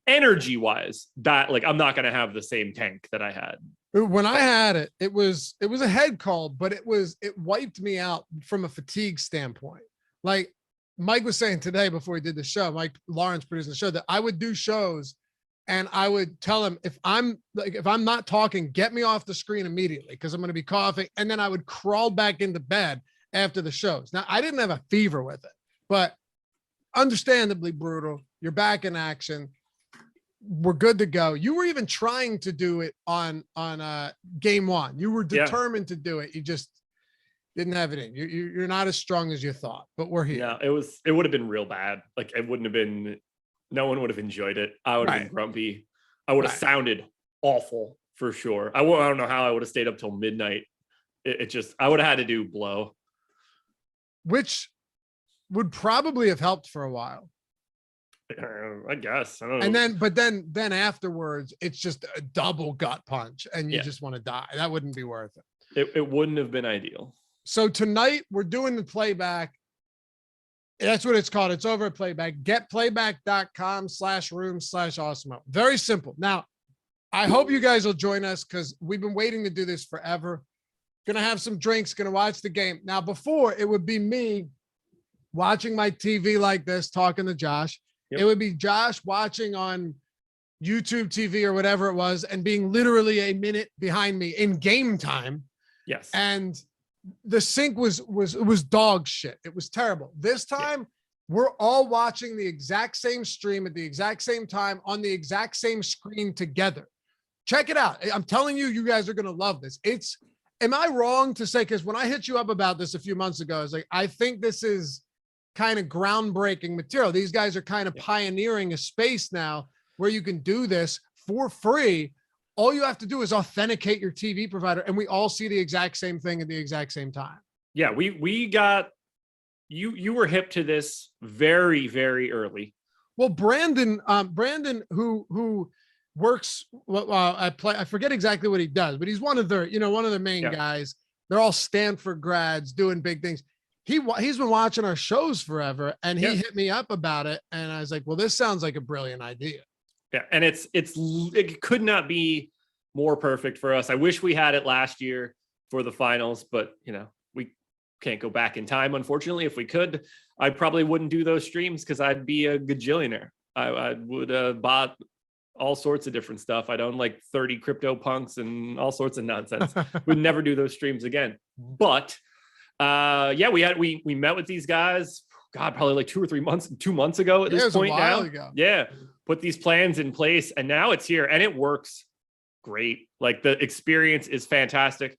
energy-wise, I'm not going to have the same tank that I had. When I had it, it was a head call, but it wiped me out from a fatigue standpoint. Like Mike was saying today before we did the show, Mike Lawrence producing the show, that I would do shows and I would tell him if I'm not talking, get me off the screen immediately because I'm going to be coughing. And then I would crawl back into bed after the shows. Now I didn't have a fever with it, but understandably brutal. You're back in action. We're good to go. You were even trying to do it on game 1. You were determined to do it. You just didn't have it in. You're not as strong as you thought, but we're here. Yeah, it would have been real bad. Like it wouldn't have been, no one would have enjoyed it. I would have been grumpy. I would have sounded awful for sure. I don't know how I would have stayed up till midnight. I would have had to do blow. Which would probably have helped for a while. I guess. I don't know. But then afterwards, it's just a double gut punch and you just want to die. That wouldn't be worth it. It wouldn't have been ideal. So tonight we're doing the playback. That's what it's called. It's over at Playback. Getplayback.com/room/Awesemo. Very simple. Now, I hope you guys will join us because we've been waiting to do this forever. Gonna have some drinks, gonna watch the game. Now, before it would be me watching my TV like this, talking to Josh. Yep. It would be Josh watching on YouTube TV or whatever it was and being literally a minute behind me in game time. Yes. And the sync was dog shit. It was terrible. This time we're all watching the exact same stream at the exact same time on the exact same screen together. Check it out. I'm telling you, you guys are going to love this. Am I wrong to say, because when I hit you up about this a few months ago, I was like, I think this is kind of groundbreaking material. These guys are kind of pioneering a space now where you can do this for free. All you have to do is authenticate your TV provider and we all see the exact same thing at the exact same time. Yeah, we got you were hip to this very, very early. Well, Brandon who works I forget exactly what he does, but he's one of their main guys. They're all Stanford grads doing big things. he's been watching our shows forever, and he hit me up about it, and I was like, well, this sounds like a brilliant idea. Yeah, and it could not be more perfect for us. I wish we had it last year for the finals, but we can't go back in time. Unfortunately, if we could, I probably wouldn't do those streams because I'd be a gajillionaire. I would have bought all sorts of different stuff. I'd own like 30 crypto punks and all sorts of nonsense. We'd never do those streams again. But we met with these guys, God, probably like 2 months ago at this point now. Yeah. Put these plans in place, and now it's here and it works great. Like, the experience is fantastic.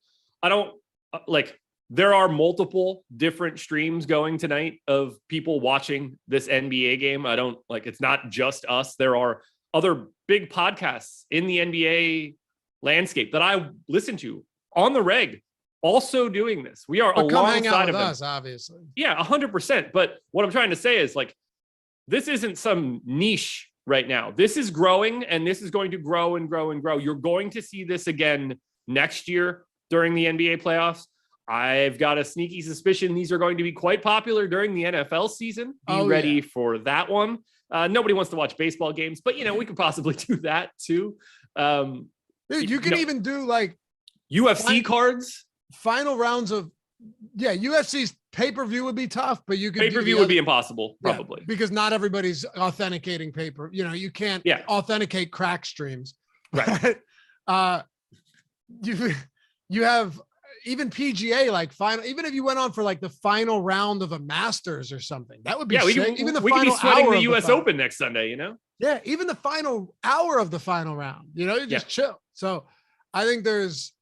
There are multiple different streams going tonight of people watching this NBA game. It's not just us. There are other big podcasts in the NBA landscape that I listen to on the reg, also doing this. We are alongside of them. Us, obviously. Yeah, 100%. But what I'm trying to say is, like, this isn't some niche right now. This is growing, and this is going to grow and grow and grow. You're going to see this again next year during the NBA playoffs. I've got a sneaky suspicion these are going to be quite popular during the NFL season. Be ready for that one. Nobody wants to watch baseball games, but we could possibly do that too. Dude, you can even do like UFC cards. Final rounds of UFC's pay-per-view would be tough, but you could pay-per-view would be impossiable, probably. Because not everybody's authenticating paper. You can't authenticate crack streams. Right. You have even PGA, like final, even if you went on for like the final round of a Masters or something, that would be we could be sweating the US Open next Sunday, Yeah, even the final hour of the final round, you just chill. So I think there's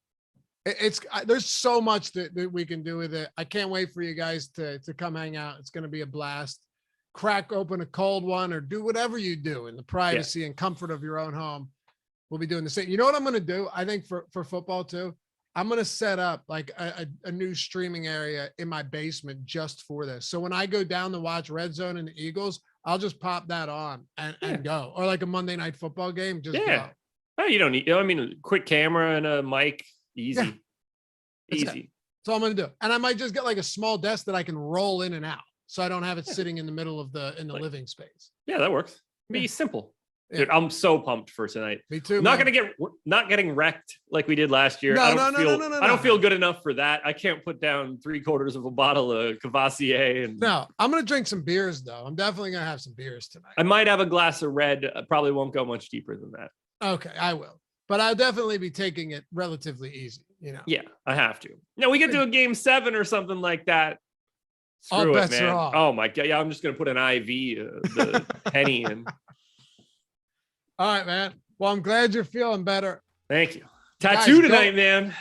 so much that we can do with it. I can't wait for you guys to come hang out. It's going to be a blast. Crack open a cold one or do whatever you do in the privacy and comfort of your own home. We'll be doing the same. You know what I'm going to do? I think for football too, I'm going to set up like a new streaming area in my basement just for this. So when I go down to watch Red Zone and the Eagles, I'll just pop that on and go. Or like a Monday Night Football game, just go. Oh, you don't need, a quick camera and a mic. Easy. Yeah. Easy. That's all I'm going to do. And I might just get like a small desk that I can roll in and out, so I don't have it sitting in the middle of the living space. Yeah, that works. Be simple. Yeah. Dude, I'm so pumped for tonight. Me too. Not getting wrecked like we did last year. I don't feel good enough for that. I can't put down 3/4 of a bottle of Cavassier. No, I'm gonna drink some beers though. I'm definitely gonna have some beers tonight. I might have a glass of red. I probably won't go much deeper than that. Okay, I will. But I'll definitely be taking it relatively easy. Yeah, I have to. No, we could do a game 7 or something like that. Screw it, man. Oh my God. Yeah, I'm just gonna put an IV, the penny in. All right, man. Well, I'm glad you're feeling better. Thank you. Tattoo tonight, man.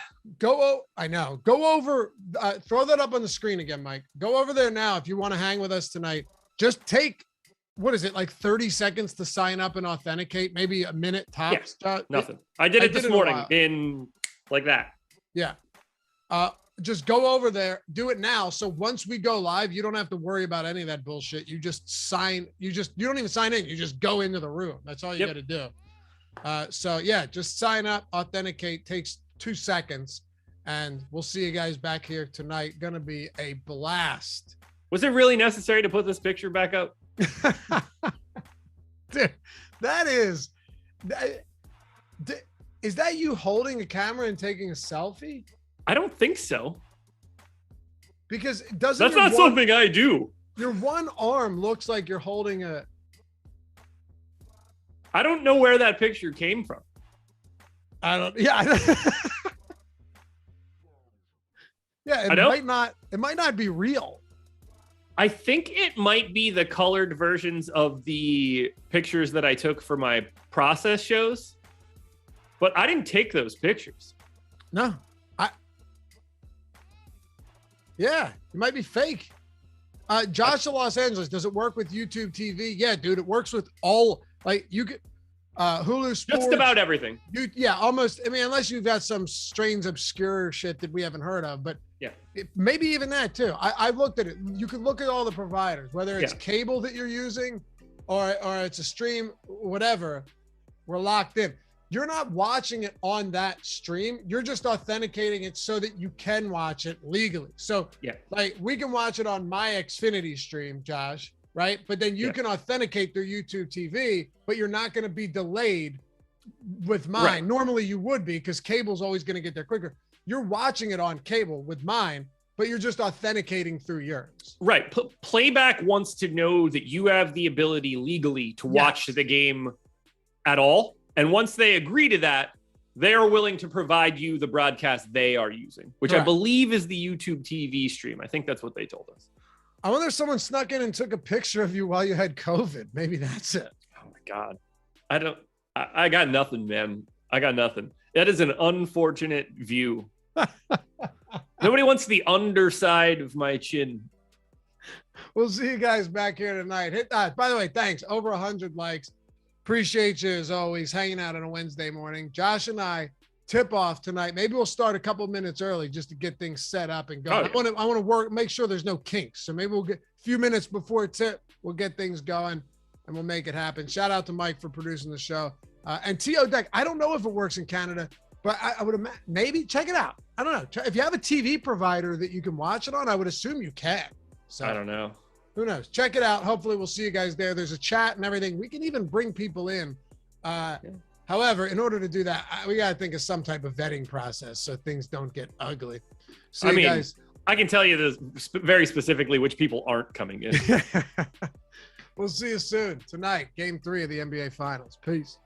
I know. Go over, throw that up on the screen again, Mike. Go over there now if you want to hang with us tonight. Just take, what is it, like 30 seconds to sign up and authenticate? Maybe a minute tops. Yeah, nothing. I did it this morning in like that. Yeah. Just go over there, do it now. So once we go live, you don't have to worry about any of that bullshit. You just you don't even sign in. You just go into the room. That's all you got to do. So yeah, just sign up, authenticate, takes 2 seconds, and we'll see you guys back here tonight. Gonna be a blast. Was it really necessary to put this picture back up? Dude, is that you holding a camera and taking a selfie? I don't think so. Because that's not something I do. Your one arm looks like you're holding a. I don't know where that picture came from. Yeah. Yeah, it might not be real. I think it might be the colored versions of the pictures that I took for my process shows. But I didn't take those pictures. No. Yeah, it might be fake. Josh in Los Angeles, does it work with YouTube TV? Yeah, dude, it works with all, like, you get Hulu Sports. Just about everything. Almost. I mean, unless you've got some strange, obscure shit that we haven't heard of, but yeah, maybe even that too. I've looked at it. You can look at all the providers, whether it's cable that you're using or it's a stream, whatever. We're locked in. you're not watching it on that stream. You're just authenticating it so that you can watch it legally. So like we can watch it on my Xfinity stream, Josh, right? But then you can authenticate through YouTube TV, but you're not going to be delayed with mine. Right. Normally you would be because cable's always going to get there quicker. You're watching it on cable with mine, but you're just authenticating through yours. Right. Playback wants to know that you have the ability legally to watch the game at all. And once they agree to that, they are willing to provide you the broadcast they are using, which I believe is the YouTube TV stream. I think that's what they told us. I wonder if someone snuck in and took a picture of you while you had COVID. Maybe that's it. Oh my God. I got nothing, man. I got nothing. That is an unfortunate view. Nobody wants the underside of my chin. We'll see you guys back here tonight. Hit that. By the way, thanks. Over 100 likes. Appreciate you as always hanging out on a Wednesday morning. Josh and I tip off tonight. Maybe we'll start a couple minutes early just to get things set up and go. I want to make sure there's no kinks. So maybe we'll get a few minutes before tip. We'll get things going and we'll make it happen. Shout out to Mike for producing the show. And TO Deck. I don't know if it works in Canada, but I would imagine maybe check it out. I don't know. If you have a TV provider that you can watch it on, I would assume you can. So I don't know. Who knows? Check it out. Hopefully we'll see you guys there. There's a chat and everything. We can even bring people in. However, in order to do that, we got to think of some type of vetting process so things don't get ugly. So guys, I can tell you this very specifically which people aren't coming in. We'll see you soon. Tonight, game 3 of the NBA Finals. Peace.